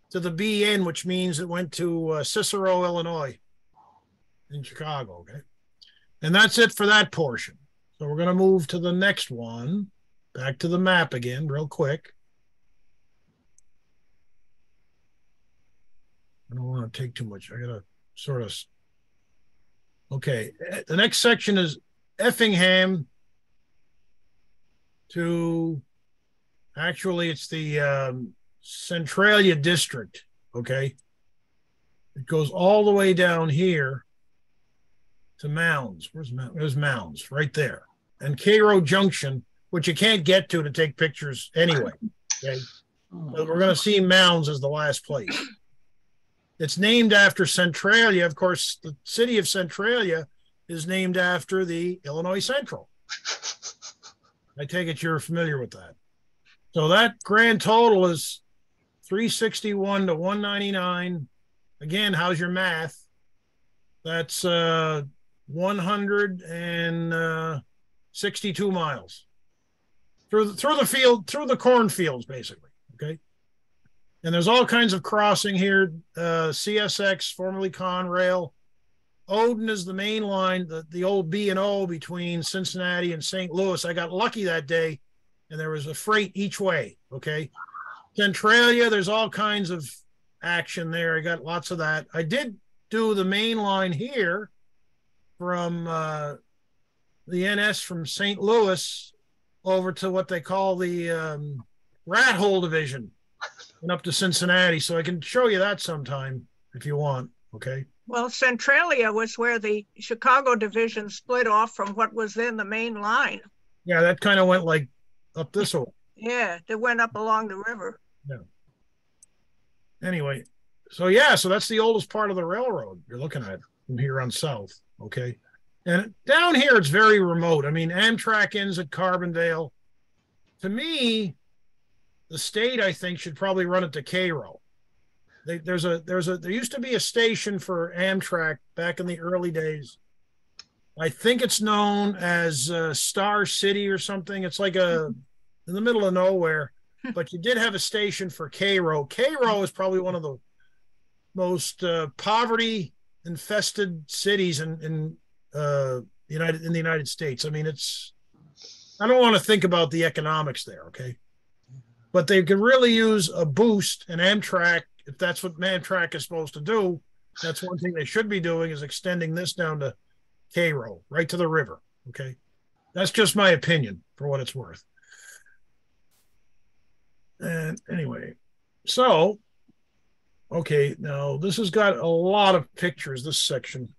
[SPEAKER 4] to the BN, which means it went to Cicero, Illinois in Chicago, okay? And that's it for that portion. So we're going to move to the next one. Back to the map again, real quick. I don't want to take too much. I got to sort of... Okay, the next section is Effingham to... Actually, it's the Centralia district, okay? It goes all the way down here to Mounds. Where's Mounds? There's Mounds, right there. And Cairo Junction, which you can't get to take pictures anyway, okay? But we're going to see Mounds as the last place. It's named after Centralia. Of course, the city of Centralia is named after the Illinois Central. I take it you're familiar with that. So that grand total is 361 to 199. Again, how's your math? That's 162 miles through the field, through the cornfields, basically. Okay. And there's all kinds of crossing here. CSX, formerly Conrail. Odin is the main line, the old B&O between Cincinnati and St. Louis. I got lucky that day, and there was a freight each way, okay? Centralia, there's all kinds of action there. I got lots of that. I did do the main line here from the NS from St. Louis over to what they call the Rat Hole Division and up to Cincinnati. So I can show you that sometime if you want, okay?
[SPEAKER 6] Well, Centralia was where the Chicago division split off from what was then the main line.
[SPEAKER 4] Yeah, that kind of went like up this way.
[SPEAKER 6] Yeah, they went up along the river.
[SPEAKER 4] Yeah. Anyway, so yeah, so that's the oldest part of the railroad you're looking at from here on south, okay? And down here, it's very remote. I mean, Amtrak ends at Carbondale. To me, the state, I think, should probably run it to Cairo. There used to be a station for Amtrak back in the early days. I think it's known as Star City or something. It's like in the middle of nowhere, but you did have a station for Cairo. Cairo is probably one of the most poverty infested cities in the United States. I mean, I don't want to think about the economics there, okay? But they could really use a boost, and Amtrak, if that's what Amtrak is supposed to do, that's one thing they should be doing, is extending this down to Cairo, right to the river, okay? That's just my opinion, for what it's worth. And anyway, so, okay, now this has got a lot of pictures, this section.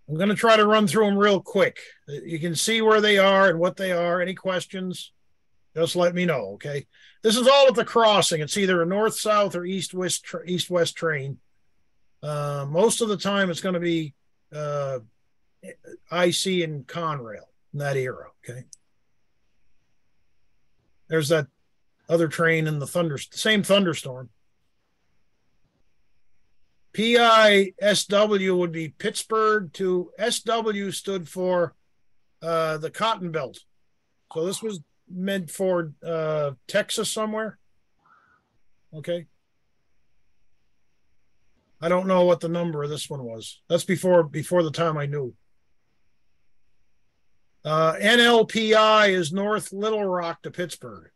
[SPEAKER 4] I'm going to try to run through them real quick. You can see where they are and what they are. Any questions? Just let me know, okay? This is all at the crossing. It's either a north-south or east-west train. Most of the time, it's going to be IC and Conrail in that era. Okay. There's that other train in the same thunderstorm. PISW would be Pittsburgh to SW stood for the Cotton Belt. So this was meant for Texas somewhere. Okay. I don't know what the number of this one was. That's before the time I knew. NLPI is North Little Rock to Pittsburgh.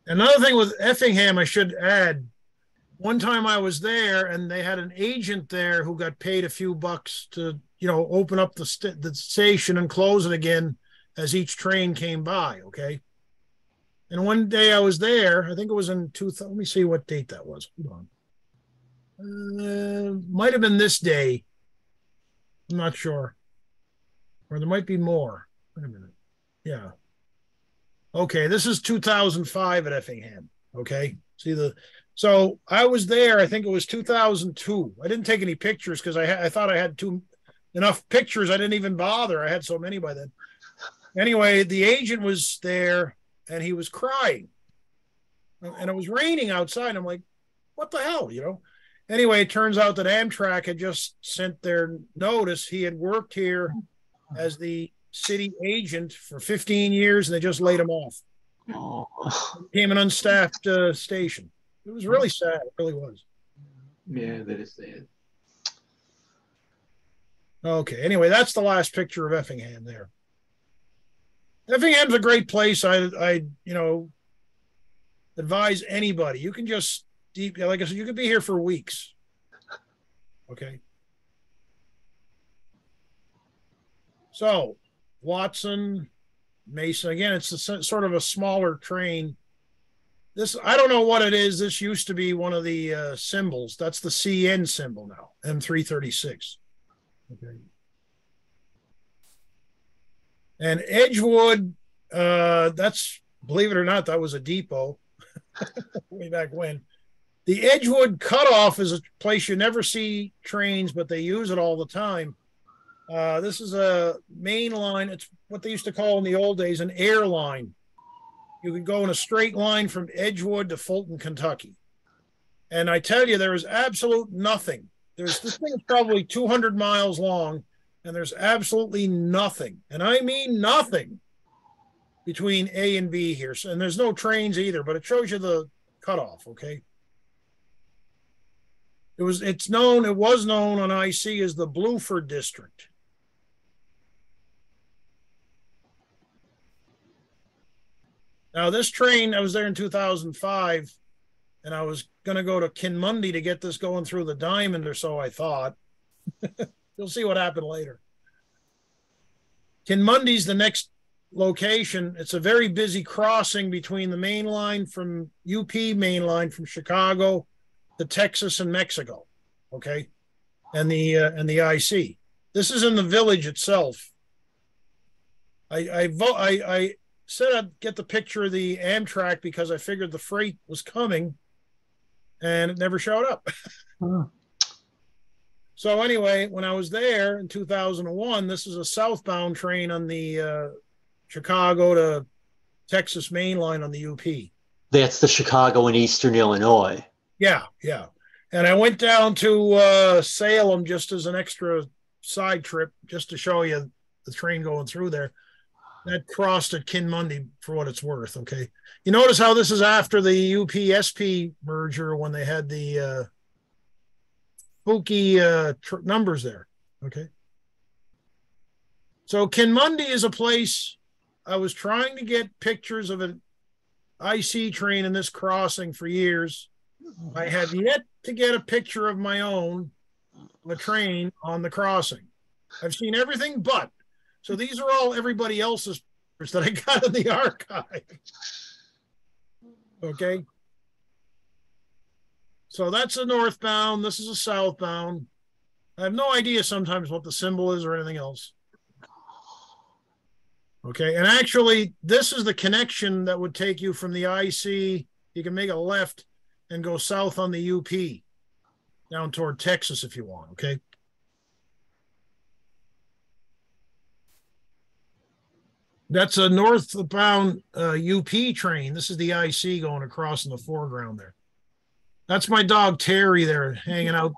[SPEAKER 4] Another thing with Effingham, I should add, one time I was there and they had an agent there who got paid a few bucks to, open up the station and close it again as each train came by. Okay. And one day I was there, I think it was in 2000. Let me see what date that was. Hold on. Might have been this day. I'm not sure. Or there might be more. Wait a minute. Yeah. Okay, this is 2005 at Effingham. Okay. So I was there, I think it was 2002. I didn't take any pictures because I thought I had enough pictures. I didn't even bother. I had so many by then. Anyway, the agent was there and he was crying. And it was raining outside. I'm like, what the hell, Anyway, it turns out that Amtrak had just sent their notice. He had worked here as the city agent for 15 years and they just laid him off. Oh. It became an unstaffed station. It was really sad. It really was.
[SPEAKER 7] Yeah, that is sad.
[SPEAKER 4] Okay. Anyway, that's the last picture of Effingham there. Effingham's a great place. I advise anybody. You can just like I said, you could be here for weeks. Okay. So Watson, Mason, again, it's sort of a smaller train. This, I don't know what it is. This used to be one of the symbols. That's the CN symbol now, M336. Okay. And Edgewood, that's, believe it or not, that was a depot way back when. The Edgewood Cutoff is a place you never see trains, but they use it all the time. This is a main line. It's what they used to call in the old days an airline. You could go in a straight line from Edgewood to Fulton, Kentucky. And I tell you, there is absolute nothing. This thing is probably 200 miles long, and there's absolutely nothing, and I mean nothing, between A and B here. And there's no trains either, but it shows you the cutoff, okay? It was known on IC as the Bluford District. Now, this train, I was there in 2005, and I was going to go to Kinmundy to get this going through the Diamond, or so I thought. You'll see what happened later. Kinmundy's the next location. It's a very busy crossing between the main line from UP main line from Chicago to Texas and Mexico, okay, and the IC. This is in the village itself. I said I'd get the picture of the Amtrak because I figured the freight was coming, and it never showed up. So anyway, when I was there in 2001, this is a southbound train on the Chicago to Texas main line on the UP.
[SPEAKER 5] That's the Chicago and Eastern Illinois.
[SPEAKER 4] Yeah. And I went down to Salem just as an extra side trip, just to show you the train going through there. That crossed at Kinmundy for what it's worth, okay? You notice how this is after the UP-SP merger when they had the spooky numbers there, okay? So Kinmundy is a place I was trying to get pictures of an IC train in this crossing for years. I have yet to get a picture of my own of a train on the crossing. I've seen everything but. So these are all everybody else's pictures that I got in the archive. Okay. So that's a northbound. This is a southbound. I have no idea sometimes what the symbol is or anything else. Okay, and actually, this is the connection that would take you from the IC. You can make a left and go south on the UP down toward Texas if you want, okay? That's a northbound UP train. This is the IC going across in the foreground there. That's my dog, Terry, there hanging out.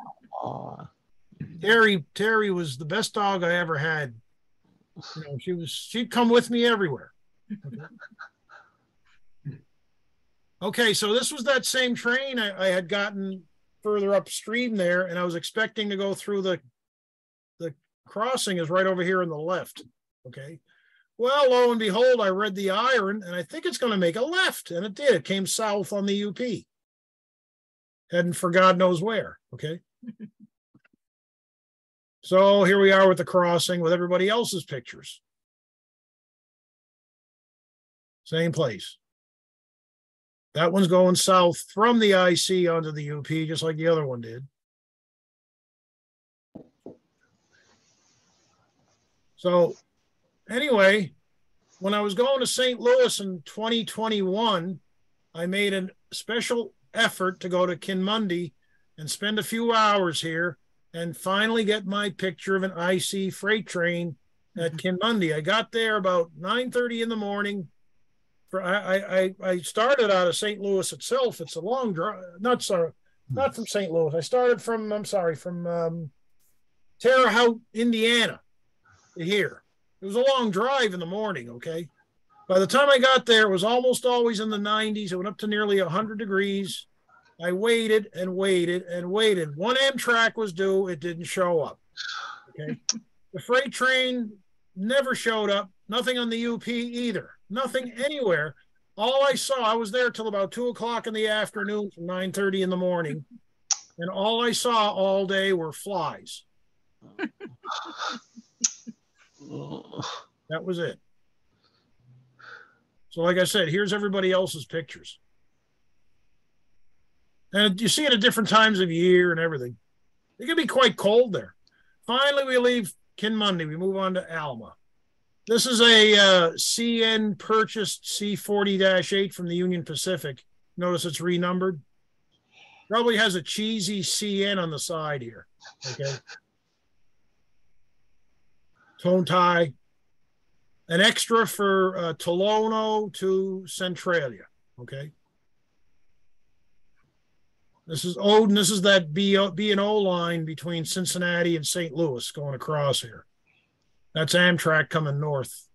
[SPEAKER 4] Terry was the best dog I ever had. You know, she'd come with me everywhere. Okay, so this was that same train I had gotten further upstream there, and I was expecting to go through the crossing is right over here on the left. Okay. Well, lo and behold, I read the iron, and I think it's going to make a left, and it did. It came south on the UP. Heading for God knows where. Okay. So here we are with the crossing with everybody else's pictures. Same place. That one's going south from the IC onto the UP, just like the other one did. So anyway, when I was going to St. Louis in 2021, I made a special effort to go to Kinmundy and spend a few hours here and finally get my picture of an IC freight train at Kinmundy. I got there about 9:30 in the morning. I started out of St. Louis itself. It's a long drive. Not from St. Louis. I started from Terre Haute, Indiana to here. It was a long drive in the morning, okay? By the time I got there, it was almost always in the 90s. It went up to nearly 100 degrees. I waited and waited and waited. One Amtrak was due. It didn't show up, okay? The freight train never showed up. Nothing on the UP either. Nothing anywhere. All I saw, I was there till about 2 o'clock in the afternoon from 9:30 in the morning. And all I saw all day were flies. That was it. So like I said, here's everybody else's pictures. And you see it at different times of year and everything. It can be quite cold there. Finally, we leave Kinmundy. We move on to Alma. This is a CN purchased C40-8 from the Union Pacific. Notice it's renumbered. Probably has a cheesy CN on the side here. Okay. Tone tie. An extra for Tolono to Centralia. Okay. This is Odin. This is that B&O line between Cincinnati and St. Louis going across here. That's Amtrak coming north.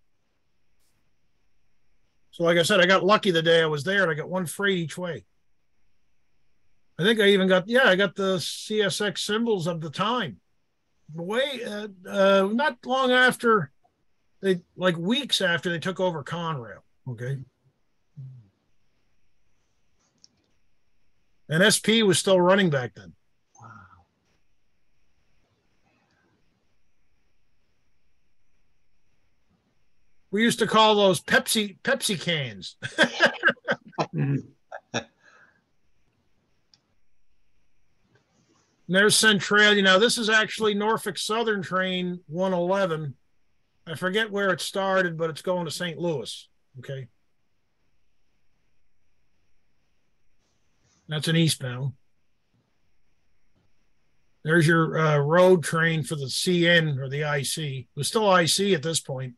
[SPEAKER 4] So like I said, I got lucky the day I was there, and I got one freight each way. I think I even got, I got the CSX symbols of the time. Not long after, like weeks after they took over Conrail, okay? And SP was still running back then. Wow. We used to call those Pepsi cans. And there's Centralia. Now, this is actually Norfolk Southern Train 111. I forget where it started, but it's going to St. Louis. Okay. That's an eastbound. There's your road train for the CN or the IC. It was still IC at this point.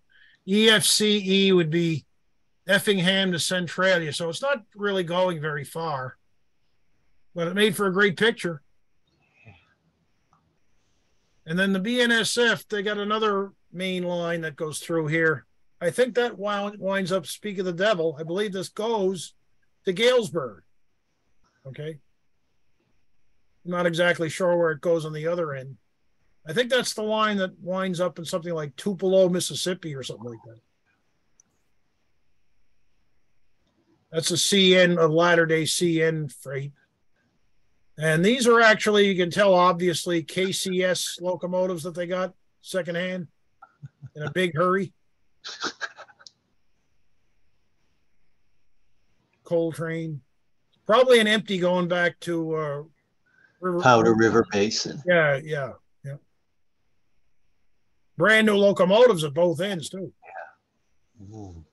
[SPEAKER 4] EFCE would be Effingham to Centralia. So it's not really going very far, but it made for a great picture. And then the BNSF, they got another main line that goes through here. I think that winds up, speak of the devil, I believe this goes to Galesburg. Okay. I'm not exactly sure where it goes on the other end. I think that's the line that winds up in something like Tupelo, Mississippi or something like that. That's a CN, a latter-day CN freight. And these are actually, you can tell, obviously, KCS locomotives that they got secondhand in a big hurry. Coal train. Probably an empty going back to
[SPEAKER 5] Powder River Basin.
[SPEAKER 4] Yeah. Brand new locomotives at both ends, too.
[SPEAKER 5] Ooh.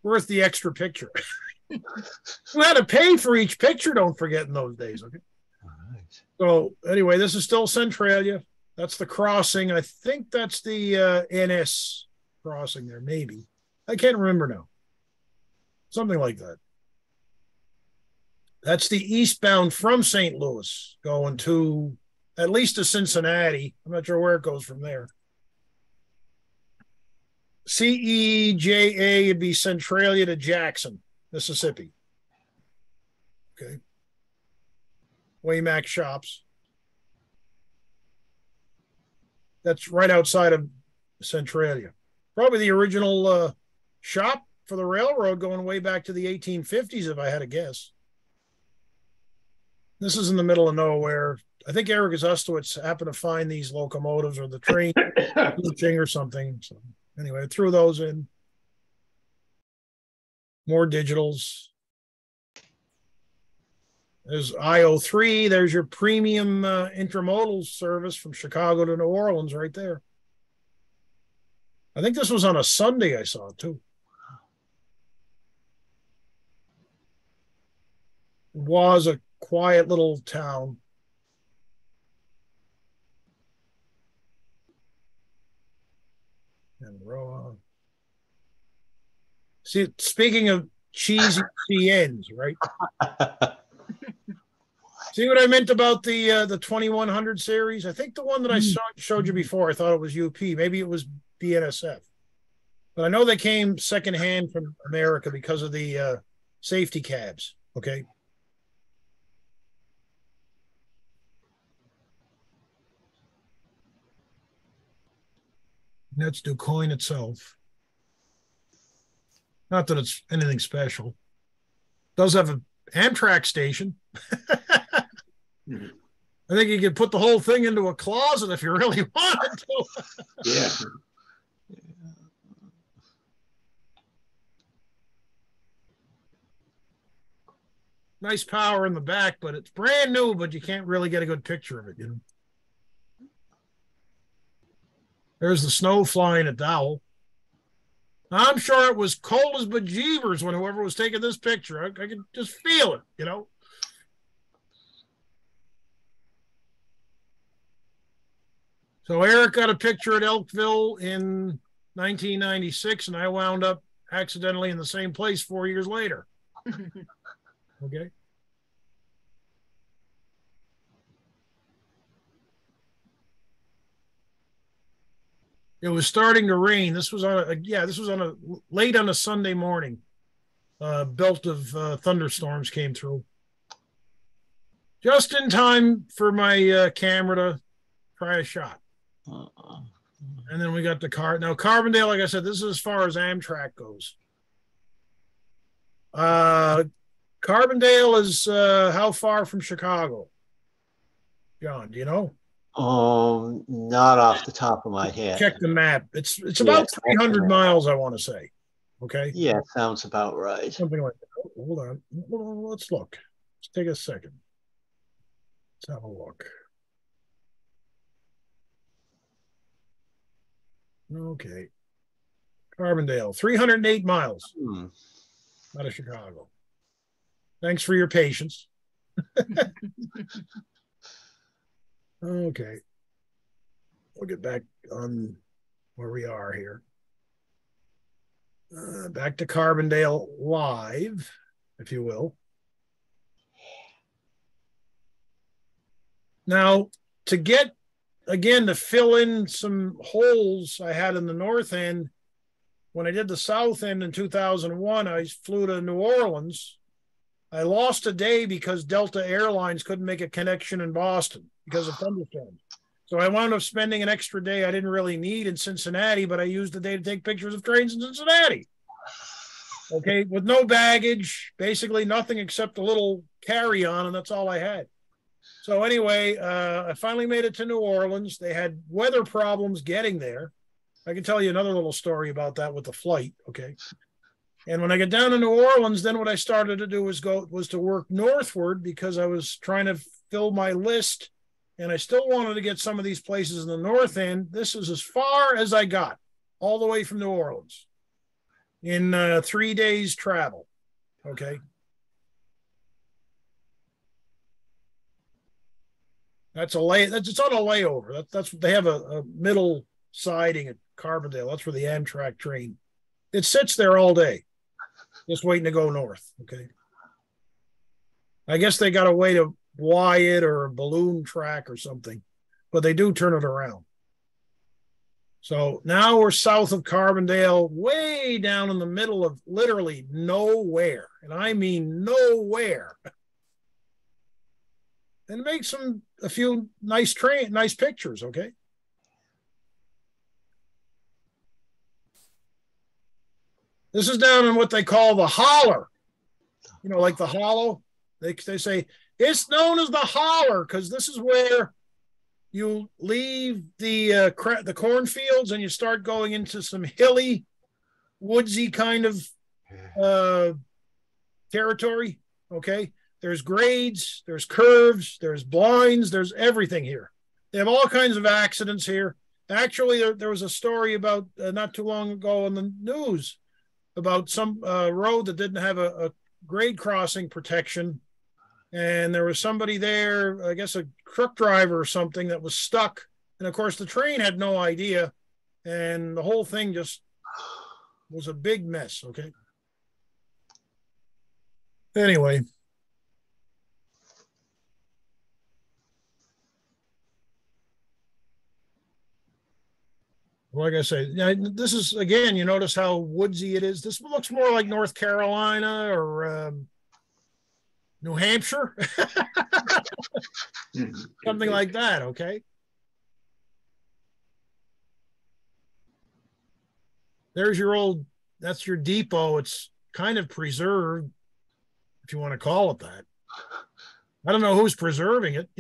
[SPEAKER 4] Worth the extra picture. You had to pay for each picture, don't forget, in those days. Okay.
[SPEAKER 5] All right.
[SPEAKER 4] So anyway, this is still Centralia. That's the crossing. I think that's the NS crossing there, maybe. I can't remember now. Something like that. That's the eastbound from St. Louis going to at least to Cincinnati. I'm not sure where it goes from there. CEJA would be Centralia to Jackson, Mississippi. Okay. Waymack Shops. That's right outside of Centralia. Probably the original shop for the railroad going way back to the 1850s, if I had to guess. This is in the middle of nowhere. I think Eric Zustowitz happened to find these locomotives or the train glitching or something. So anyway, I threw those in. More digitals. There's IO3. There's your premium intermodal service from Chicago to New Orleans right there. I think this was on a Sunday I saw it too. It was a quiet little town. And see, speaking of cheesy CNs, right? See what I meant about the 2100 series? I think the one that I showed you before, I thought it was UP. Maybe it was BNSF. But I know they came secondhand from America because of the safety cabs, okay? That's DuQuoin itself. Not that it's anything special. It does have an Amtrak station. I think you could put the whole thing into a closet if you really wanted to.
[SPEAKER 7] Yeah.
[SPEAKER 4] Nice power in the back, but it's brand new, but you can't really get a good picture of it, you know. There's the snow flying at Dowell. I'm sure it was cold as bejeebers when whoever was taking this picture. I could just feel it, you know. So Eric got a picture at Elkville in 1996, and I wound up accidentally in the same place 4 years later. Okay. It was starting to rain. This was on a late on a Sunday morning. Belt of thunderstorms came through. Just in time for my camera to try a shot. And then we got the car. Now, Carbondale, like I said, this is as far as Amtrak goes. Carbondale is how far from Chicago? John, do you know?
[SPEAKER 5] Not off the top of my head.
[SPEAKER 4] Check the map. It's about 300 miles, I want to say. Okay.
[SPEAKER 5] Yeah, sounds about right.
[SPEAKER 4] Something like that. Oh, hold on. Let's look. Let's take a second. Let's have a look. Okay. Carbondale, 308 miles out of Chicago. Thanks for your patience. Okay. We'll get back on where we are here. Back to Carbondale live, if you will. Now, to get, again, to fill in some holes I had in the north end, when I did the south end in 2001, I flew to New Orleans. I lost a day because Delta Airlines couldn't make a connection in Boston because of thunderstorms. So I wound up spending an extra day I didn't really need in Cincinnati, but I used the day to take pictures of trains in Cincinnati. Okay, with no baggage, basically nothing except a little carry-on, and that's all I had. So anyway, I finally made it to New Orleans. They had weather problems getting there. I can tell you another little story about that with the flight, okay? And when I got down to New Orleans, then what I started to do was to work northward because I was trying to fill my list, and I still wanted to get some of these places in the north end. This is as far as I got. all the way from New Orleans in 3 days travel. Okay. It's on a layover. That's they have a middle siding at Carbondale. That's where the Amtrak train. It sits there all day, just waiting to go north. Okay. I guess they got a way to Y it or a balloon track or something, but they do turn it around. So now we're south of Carbondale, way down in the middle of literally nowhere. And I mean nowhere. And make a few nice pictures, okay? This is down in what they call the holler. You know, like the hollow. They say it's known as the holler because this is where you leave the cornfields and you start going into some hilly, woodsy kind of territory. Okay, there's grades, there's curves, there's blinds, there's everything here. They have all kinds of accidents here. Actually, there was a story about not too long ago on the news about some road that didn't have a grade crossing protection. And there was somebody there, I guess a truck driver or something, that was stuck. And of course, the train had no idea. And the whole thing just was a big mess. Okay. Anyway. Like I say, this is, again, you notice how woodsy it is. This looks more like North Carolina or New Hampshire, something like that. Okay. There's that's your depot. It's kind of preserved, if you want to call it that. I don't know who's preserving it.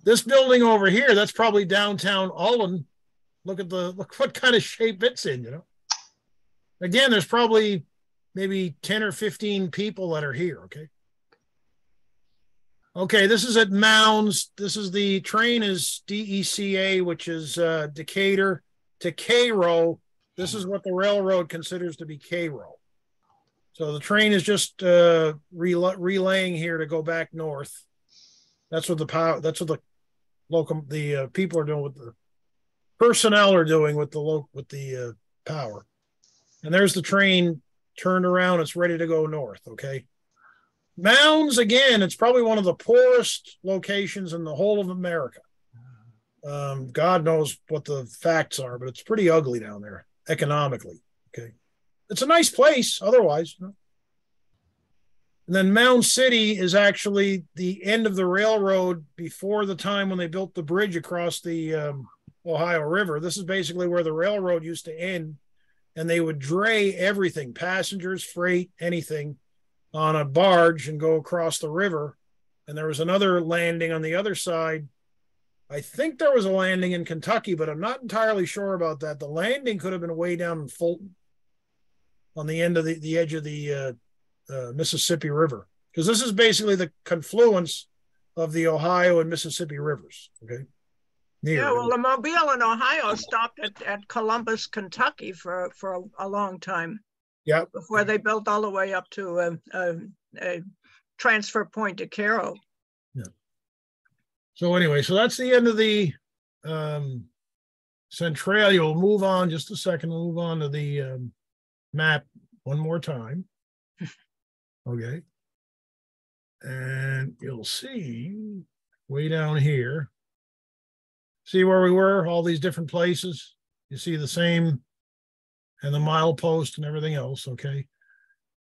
[SPEAKER 4] This building over here, that's probably downtown Ullen. Look what kind of shape it's in. Again, there's probably maybe 10 or 15 people that are here. Okay, this is at Mounds. The train is DECA, which is Decatur to Cairo. This is what the railroad considers to be Cairo. So the train is just relaying here to go back north. That's what the people are doing with the personnel are doing with the power. And there's the train turned around. It's ready to go north. Okay. Mounds, again, it's probably one of the poorest locations in the whole of America. God knows what the facts are, but it's pretty ugly down there economically. Okay. It's a nice place otherwise. And then Mound City is actually the end of the railroad before the time when they built the bridge across the Ohio River. This is basically where the railroad used to end, and they would dray everything, passengers, freight, anything, on a barge and go across the river. And there was another landing on the other side. I think there was a landing in Kentucky, but I'm not entirely sure about that. The landing could have been way down in Fulton on the end of the edge of the Mississippi River, because this is basically the confluence of the Ohio and Mississippi rivers. Okay.
[SPEAKER 6] Yeah, well, the Mobile in Ohio stopped at Columbus, Kentucky for a long time.
[SPEAKER 4] Yeah.
[SPEAKER 6] Before they built all the way up to a transfer point to Cairo.
[SPEAKER 4] Yeah. So anyway, so that's the end of the Centralia. We'll move on just a second. We'll move on to the map one more time. Okay. And you'll see way down here. See where we were, all these different places. You see the same, and the milepost and everything else, okay?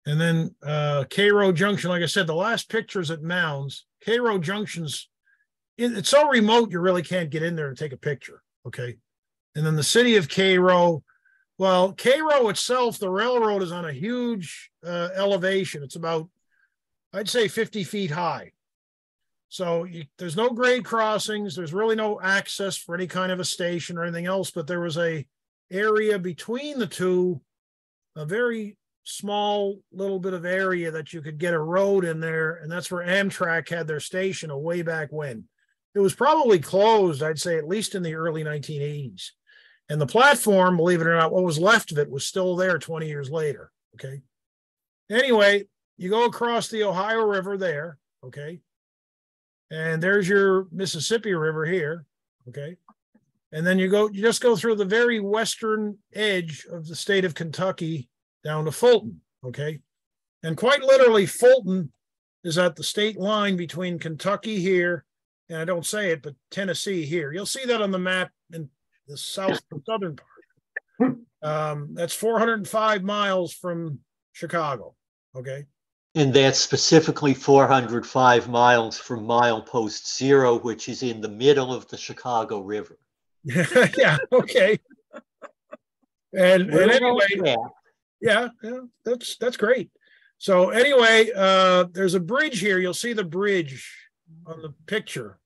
[SPEAKER 4] And then Cairo Junction, like I said, the last picture's at Mounds. Cairo Junction's, it's so remote you really can't get in there and take a picture, okay? And then the city of Cairo, well, Cairo itself, the railroad is on a huge elevation. It's about, I'd say 50 feet high. So there's no grade crossings. There's really no access for any kind of a station or anything else, but there was a area between the two, a very small little bit of area that you could get a road in there. And that's where Amtrak had their station way back when. It was probably closed, I'd say, at least in the early 1980s. And the platform, believe it or not, what was left of it was still there 20 years later. Okay. Anyway, you go across the Ohio River there. Okay. And there's your Mississippi River here. Okay. And then you just go through the very western edge of the state of Kentucky down to Fulton. Okay. And quite literally, Fulton is at the state line between Kentucky here, and I don't say it, but Tennessee here. You'll see that on the map in the southern part. That's 405 miles from Chicago. Okay.
[SPEAKER 5] And that's specifically 405 miles from milepost 0, which is in the middle of the Chicago River.
[SPEAKER 4] Yeah. Okay. And anyway, yeah, that's great. So anyway, there's a bridge here. You'll see the bridge on the picture.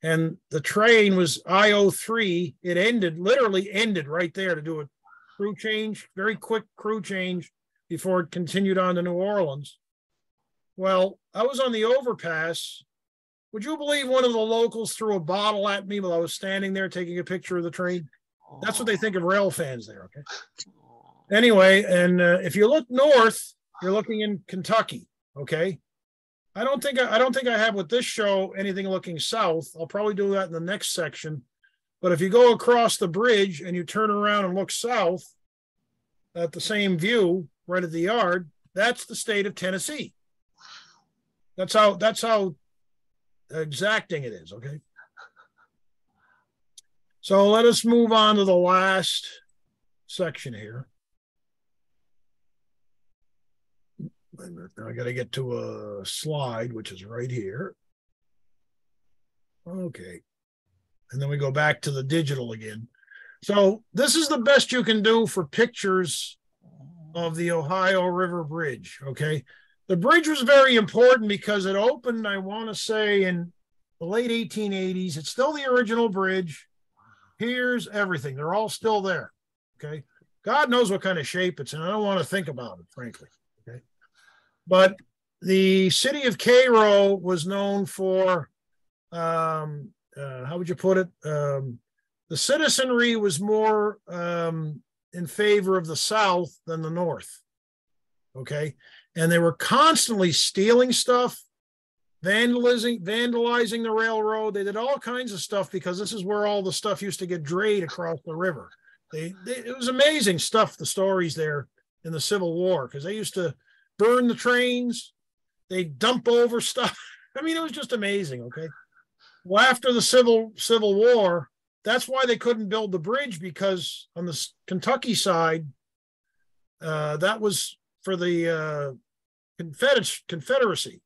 [SPEAKER 4] And the train was I-03. It literally ended right there to do a crew change, very quick crew change before it continued on to New Orleans. Well, I was on the overpass. Would you believe one of the locals threw a bottle at me while I was standing there taking a picture of the train? That's what they think of rail fans there, okay? Anyway, and if you look north, you're looking in Kentucky, okay? I don't think I have with this show anything looking south. I'll probably do that in the next section. But if you go across the bridge and you turn around and look south at the same view right at the yard, that's the state of Tennessee. That's how exacting it is, okay? So let us move on to the last section here. I got to get to a slide, which is right here. Okay. And then we go back to the digital again. So this is the best you can do for pictures of the Ohio River Bridge, okay? The bridge was very important because it opened, I want to say, in the late 1880s. It's still the original bridge. Here's everything. They're all still there, okay? God knows what kind of shape it's in. I don't want to think about it, frankly, okay? But the city of Cairo was known for, how would you put it? The citizenry was more in favor of the South than the North, okay? And they were constantly stealing stuff, vandalizing the railroad. They did all kinds of stuff because this is where all the stuff used to get drayed across the river. It was amazing stuff, the stories there in the Civil War, because they used to burn the trains, they dump over stuff. I mean, it was just amazing, okay? Well, after the Civil War, that's why they couldn't build the bridge, because on the Kentucky side, that was for the Confederacy.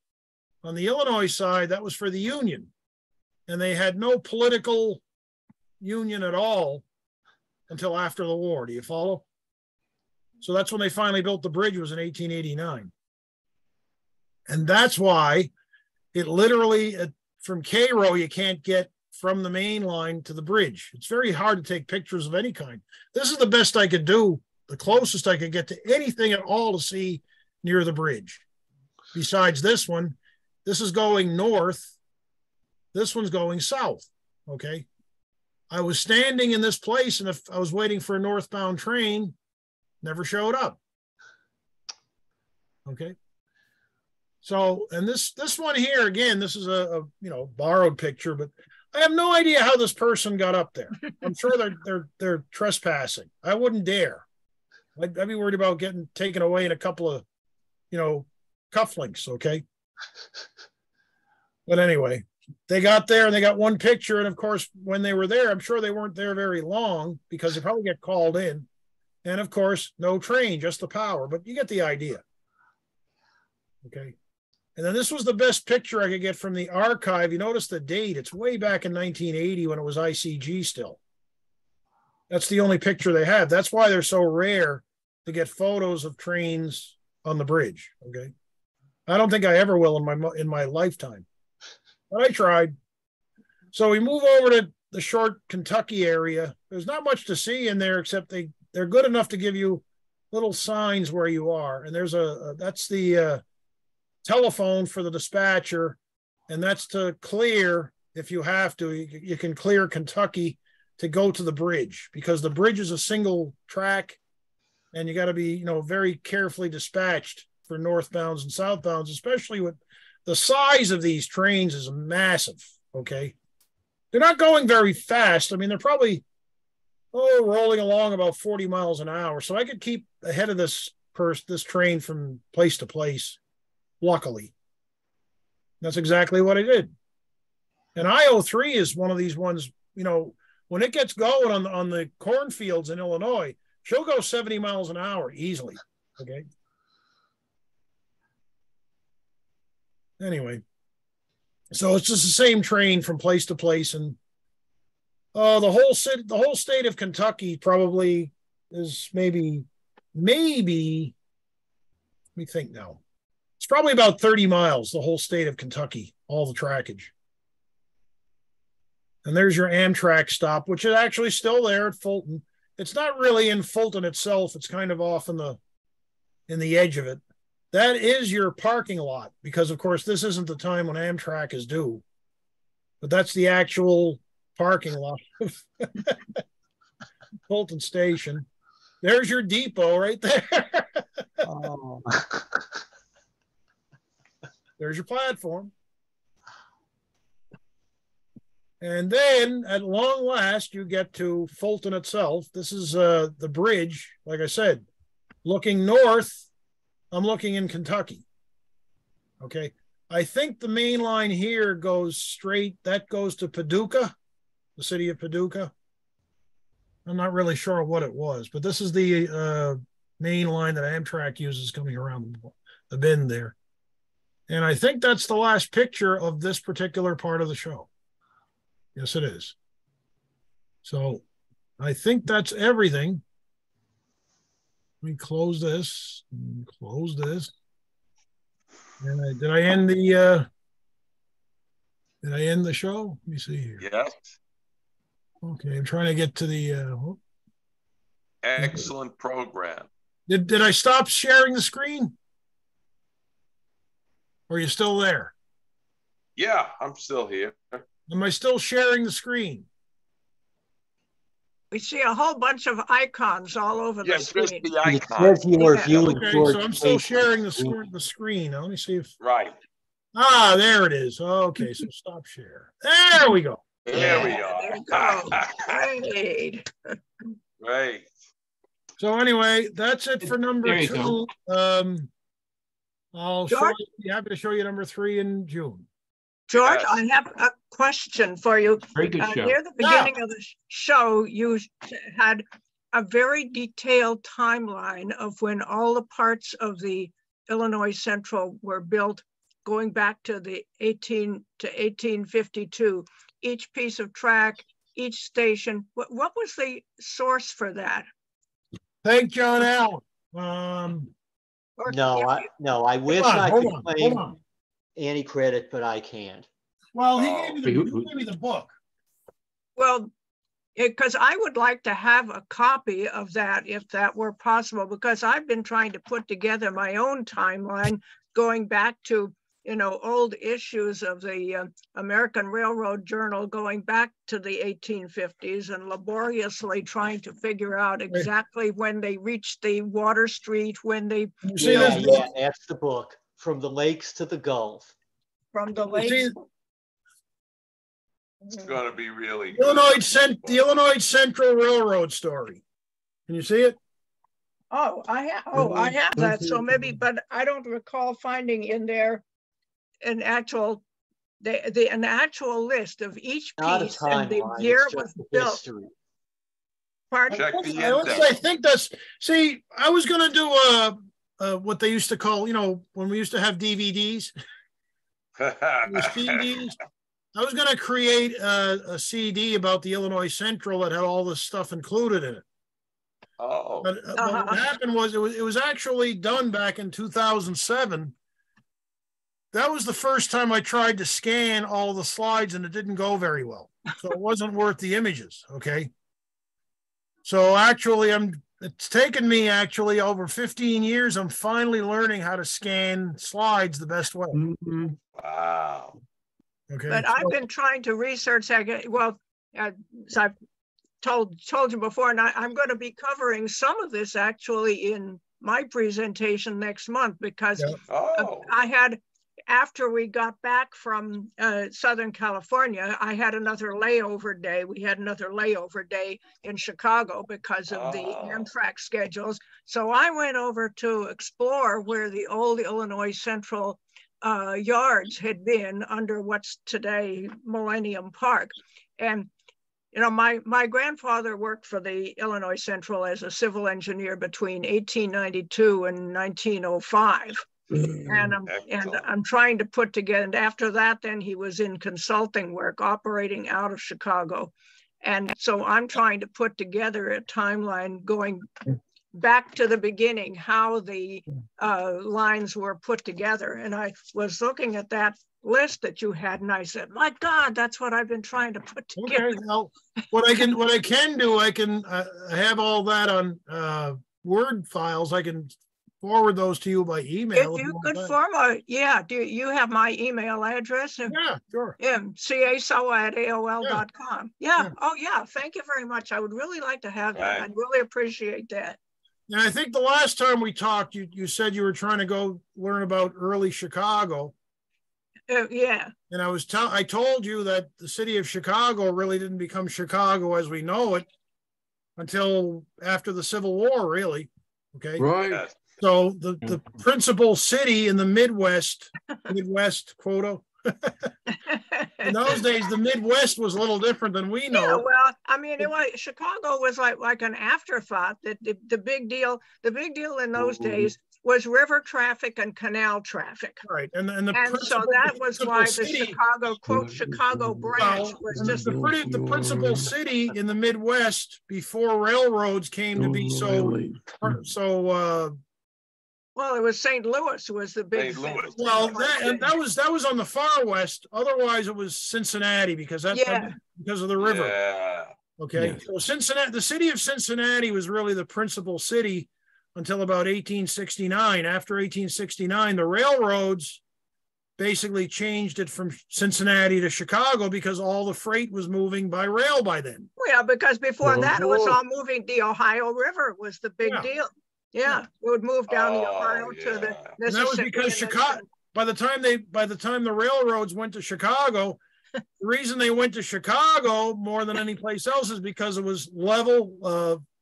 [SPEAKER 4] On the Illinois side, that was for the Union. And they had no political union at all until after the war. Do you follow? So that's when they finally built the bridge, was in 1889. And that's why it literally, from Cairo, you can't get from the main line to the bridge. It's very hard to take pictures of any kind. This is the best I could do, the closest I could get to anything at all to see near the bridge. Besides this one, this is going north. This one's going south, okay? I was standing in this place, and if I was waiting for a northbound train, never showed up. Okay. So, and this one here, again, this is a borrowed picture, but I have no idea how this person got up there. I'm sure they're trespassing. I wouldn't dare. I'd be worried about getting taken away in a couple of, cufflinks. Okay. But anyway, they got there and they got one picture. And of course, when they were there, I'm sure they weren't there very long because they probably get called in. And of course, no train, just the power, but you get the idea. Okay. And then this was the best picture I could get from the archive. You notice the date, it's way back in 1980 when it was ICG still. That's the only picture they have. That's why they're so rare to get photos of trains on the bridge. Okay. I don't think I ever will in my lifetime, but I tried. So we move over to the short Kentucky area. There's not much to see in there except they're good enough to give you little signs where you are. And there's that's the telephone for the dispatcher, and that's to clear, if you have to, you can clear Kentucky to go to the bridge, because the bridge is a single track and you got to be, very carefully dispatched for northbounds and southbounds, especially with the size of these trains is massive. Okay. They're not going very fast. I mean, they're probably, rolling along about 40 miles an hour. So I could keep ahead of this train from place to place. Luckily, that's exactly what I did. And I-03 is one of these ones, when it gets going on the cornfields in Illinois, she'll go 70 miles an hour easily. Okay. Anyway, so it's just the same train from place to place, and the whole state of Kentucky probably is maybe. Let me think now. It's probably about 30 miles, the whole state of Kentucky, all the trackage. And there's your Amtrak stop, which is actually still there at Fulton. It's not really in Fulton itself. It's kind of off in the edge of it. That is your parking lot, because, of course, this isn't the time when Amtrak is due. But that's the actual parking lot of Fulton Station. There's your depot right there.
[SPEAKER 5] Oh.
[SPEAKER 4] There's your platform. And then at long last, you get to Fulton itself. This is the bridge. Like I said, looking north, I'm looking in Kentucky. Okay. I think the main line here goes straight. That goes to Paducah, the city of Paducah. I'm not really sure what it was, but this is the main line that Amtrak uses coming around the bend there. And I think that's the last picture of this particular part of the show. Yes, it is. So I think that's everything. Let me close this. Close this. And did I end the show? Let me see here.
[SPEAKER 3] Yes.
[SPEAKER 4] Okay, I'm trying to get to the.
[SPEAKER 3] Excellent program.
[SPEAKER 4] Did I stop sharing the screen? Or are you still there?
[SPEAKER 3] Yeah, I'm still here.
[SPEAKER 4] Am I still sharing the screen?
[SPEAKER 6] We see a whole bunch of icons all over the screen.
[SPEAKER 3] Just the
[SPEAKER 5] It
[SPEAKER 3] icon.
[SPEAKER 5] says you are
[SPEAKER 6] Yeah.
[SPEAKER 5] viewing
[SPEAKER 4] Okay,
[SPEAKER 5] George
[SPEAKER 4] so I'm still
[SPEAKER 5] Clayton's
[SPEAKER 4] sharing the screen. Now, let me see if.
[SPEAKER 3] Right.
[SPEAKER 4] Ah, there it is. Okay, so stop share. There we go.
[SPEAKER 3] There we
[SPEAKER 6] There you
[SPEAKER 3] are.
[SPEAKER 6] go. Great.
[SPEAKER 3] Great.
[SPEAKER 4] So anyway, that's it for number
[SPEAKER 7] There you
[SPEAKER 4] 2. I'll be happy to show you number 3 in June.
[SPEAKER 6] George,
[SPEAKER 3] Yes.
[SPEAKER 6] I have a question for you.
[SPEAKER 7] Very good show.
[SPEAKER 6] Near the beginning of the show, you had a very detailed timeline of when all the parts of the Illinois Central were built, going back to the 1852. Each piece of track, each station. What was the source for that?
[SPEAKER 4] Thank John Allen.
[SPEAKER 5] No, I wish I could claim any credit, but I can't.
[SPEAKER 4] Well, he gave me the book.
[SPEAKER 6] Well, because I would like to have a copy of that if that were possible, because I've been trying to put together my own timeline going back to, old issues of the American Railroad Journal going back to the 1850s and laboriously trying to figure out exactly when they reached the Water Street, when they...
[SPEAKER 5] Yeah, that's the book. From the lakes to the Gulf.
[SPEAKER 6] From the lakes.
[SPEAKER 3] It's going to be really
[SPEAKER 4] good. The Illinois Central Railroad story. Can you see it?
[SPEAKER 6] Oh, I have that. So maybe, but I don't recall finding in there an actual list of each piece and the year it was built. Pardon?
[SPEAKER 3] Check the
[SPEAKER 4] index. I think that's. See, I was going to do what they used to call, when we used to have DVDs, CDs. I was going to create a CD about the Illinois Central that had all this stuff included in it.
[SPEAKER 3] Oh.
[SPEAKER 4] But what happened was it was actually done back in 2007. That was the first time I tried to scan all the slides, and it didn't go very well. So it wasn't worth the images. Okay. So actually, it's taken me over 15 years. I'm finally learning how to scan slides the best way.
[SPEAKER 5] Mm-hmm.
[SPEAKER 3] Wow.
[SPEAKER 4] Okay.
[SPEAKER 6] But I've been trying to research. So told you before, and I'm going to be covering some of this actually in my presentation next month, because I had, after we got back from Southern California, I had another layover day. We had another layover day in Chicago because of the Amtrak schedules. So I went over to explore where the old Illinois Central yards had been under what's today Millennium Park. And you know, my grandfather worked for the Illinois Central as a civil engineer between 1892 and 1905. And I'm trying to put together, and after that, then he was in consulting work operating out of Chicago. And so I'm trying to put together a timeline going back to the beginning, how the lines were put together. And I was looking at that list that you had, and I said, my God, that's what I've been trying to put together.
[SPEAKER 4] Okay, well, what I can do, I can have all that on Word files. I can forward those to you by email.
[SPEAKER 6] If you could do you have my email address?
[SPEAKER 4] Yeah, sure.
[SPEAKER 6] Chiasson@aol.com. Yeah. Oh yeah, thank you very much. I would really like to have that. I'd really appreciate that.
[SPEAKER 4] And I think the last time we talked, you said you were trying to go learn about early Chicago.
[SPEAKER 6] Yeah.
[SPEAKER 4] And I told you that the city of Chicago really didn't become Chicago as we know it until after the Civil War, really. Okay.
[SPEAKER 1] Right.
[SPEAKER 4] So the principal city in the Midwest quota. In those days, the Midwest was a little different than we know.
[SPEAKER 6] Yeah, well, I mean, Chicago was like an afterthought. That the big deal in those days was river traffic and canal traffic.
[SPEAKER 4] Right, and
[SPEAKER 6] so that was why the Chicago branch was just
[SPEAKER 4] the principal city in the Midwest before railroads came to be so.
[SPEAKER 6] Well, it was St. Louis was the big thing.
[SPEAKER 4] Well, that was on the far west. Otherwise, it was Cincinnati because of the river.
[SPEAKER 3] Yeah.
[SPEAKER 4] Okay, so Cincinnati, the city of Cincinnati was really the principal city until about 1869. After 1869, the railroads basically changed it from Cincinnati to Chicago because all the freight was moving by rail by then.
[SPEAKER 6] Yeah, because before that, it was all moving. The Ohio River was the big deal. Yeah, it would move down the Ohio to the Mississippi.
[SPEAKER 4] And that was because Chicago. By the time the railroads went to Chicago, the reason they went to Chicago more than any place else is because it was level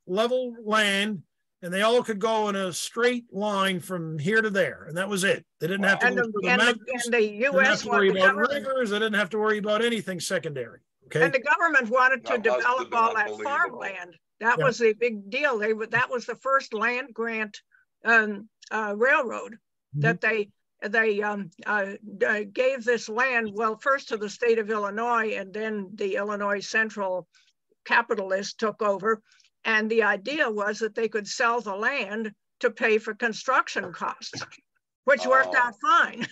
[SPEAKER 4] land, and they all could go in a straight line from here to there, and that was it. They didn't have to go through the mountains.
[SPEAKER 6] And the U.S.
[SPEAKER 4] worry about rivers. They didn't have to worry about anything secondary. Okay.
[SPEAKER 6] And the government wanted to develop all that farmland. That was a big deal. That was the first land grant railroad that they gave this land, well, first to the state of Illinois, and then the Illinois Central capitalists took over. And the idea was that they could sell the land to pay for construction costs, which worked out fine.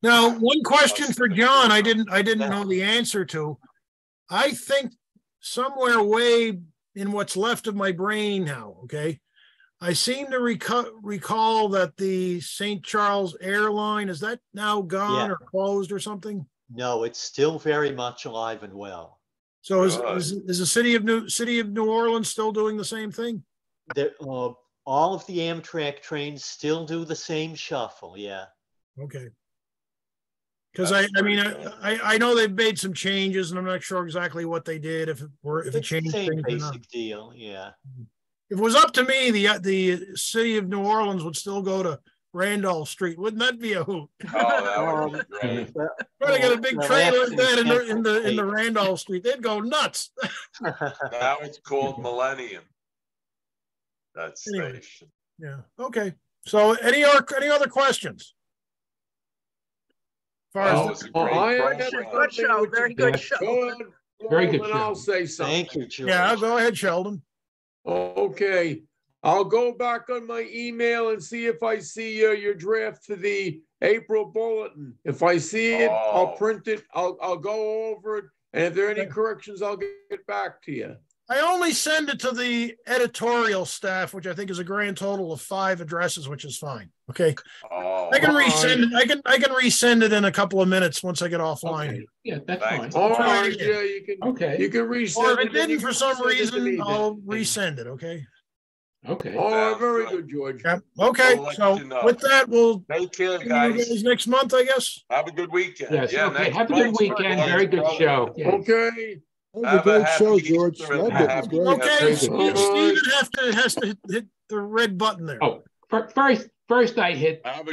[SPEAKER 4] Now, one question for John, I didn't know the answer to. I think somewhere way in what's left of my brain now, okay, I seem to recall that the St. Charles airline, is that now gone or closed or something?
[SPEAKER 5] No, it's still very much alive and well.
[SPEAKER 4] So is the city of New Orleans still doing the same thing?
[SPEAKER 5] All of the Amtrak trains still do the same shuffle, yeah.
[SPEAKER 4] Okay. Because I know they've made some changes, and I'm not sure exactly what they did. If it changed things,
[SPEAKER 5] basic deal, yeah.
[SPEAKER 4] If it was up to me, the city of New Orleans would still go to Randolph Street. Wouldn't that be a hoot?
[SPEAKER 3] Oh, that would be great.
[SPEAKER 4] Probably got a big train like that in the Randolph Street. They'd go nuts.
[SPEAKER 3] Now it's called Millennium. That station.
[SPEAKER 4] Yeah. Okay. So any other questions?
[SPEAKER 6] Very good show.
[SPEAKER 7] Very good show.
[SPEAKER 1] I'll say something.
[SPEAKER 5] Thank you, George.
[SPEAKER 4] Yeah, go ahead, Sheldon.
[SPEAKER 1] Okay. I'll go back on my email and see if I see your draft for the April bulletin. If I see it, I'll print it. I'll go over it. And if there are any corrections, I'll get back to you.
[SPEAKER 4] I only send it to the editorial staff, which I think is a grand total of 5 addresses, which is fine. Okay.
[SPEAKER 3] Oh,
[SPEAKER 4] I can resend it. I can resend it in a couple of minutes once I get offline.
[SPEAKER 7] Okay. Yeah, that's
[SPEAKER 3] Thank
[SPEAKER 7] fine.
[SPEAKER 1] All
[SPEAKER 4] Try it
[SPEAKER 1] right,
[SPEAKER 4] again.
[SPEAKER 1] yeah, you can.
[SPEAKER 7] Okay.
[SPEAKER 1] You can resend
[SPEAKER 4] Or if
[SPEAKER 1] it.
[SPEAKER 4] it didn't for some
[SPEAKER 1] Send it to me
[SPEAKER 4] reason,
[SPEAKER 1] then.
[SPEAKER 4] I'll resend it. Okay.
[SPEAKER 7] Okay.
[SPEAKER 1] All right,
[SPEAKER 3] Sounds
[SPEAKER 1] very
[SPEAKER 3] good.
[SPEAKER 1] good, George.
[SPEAKER 4] Yeah. Okay.
[SPEAKER 3] We'll let
[SPEAKER 4] So
[SPEAKER 3] you know.
[SPEAKER 4] with that, we'll
[SPEAKER 3] Take care,
[SPEAKER 4] see you
[SPEAKER 3] guys.
[SPEAKER 4] guys next month, I guess.
[SPEAKER 3] Have a good weekend.
[SPEAKER 7] Yes.
[SPEAKER 3] Yeah,
[SPEAKER 7] Okay.
[SPEAKER 3] next
[SPEAKER 7] Have a good
[SPEAKER 3] month.
[SPEAKER 7] weekend. Very good show. Yes.
[SPEAKER 1] Okay.
[SPEAKER 2] That was a
[SPEAKER 3] Have a
[SPEAKER 2] great
[SPEAKER 3] happy
[SPEAKER 2] show, George.
[SPEAKER 3] Easter and
[SPEAKER 2] Loved
[SPEAKER 3] a
[SPEAKER 2] it. It was
[SPEAKER 3] happy
[SPEAKER 2] great.
[SPEAKER 4] Okay.
[SPEAKER 7] Very good.
[SPEAKER 4] Steven has to hit the red button there.
[SPEAKER 7] Oh, first I hit
[SPEAKER 3] Have a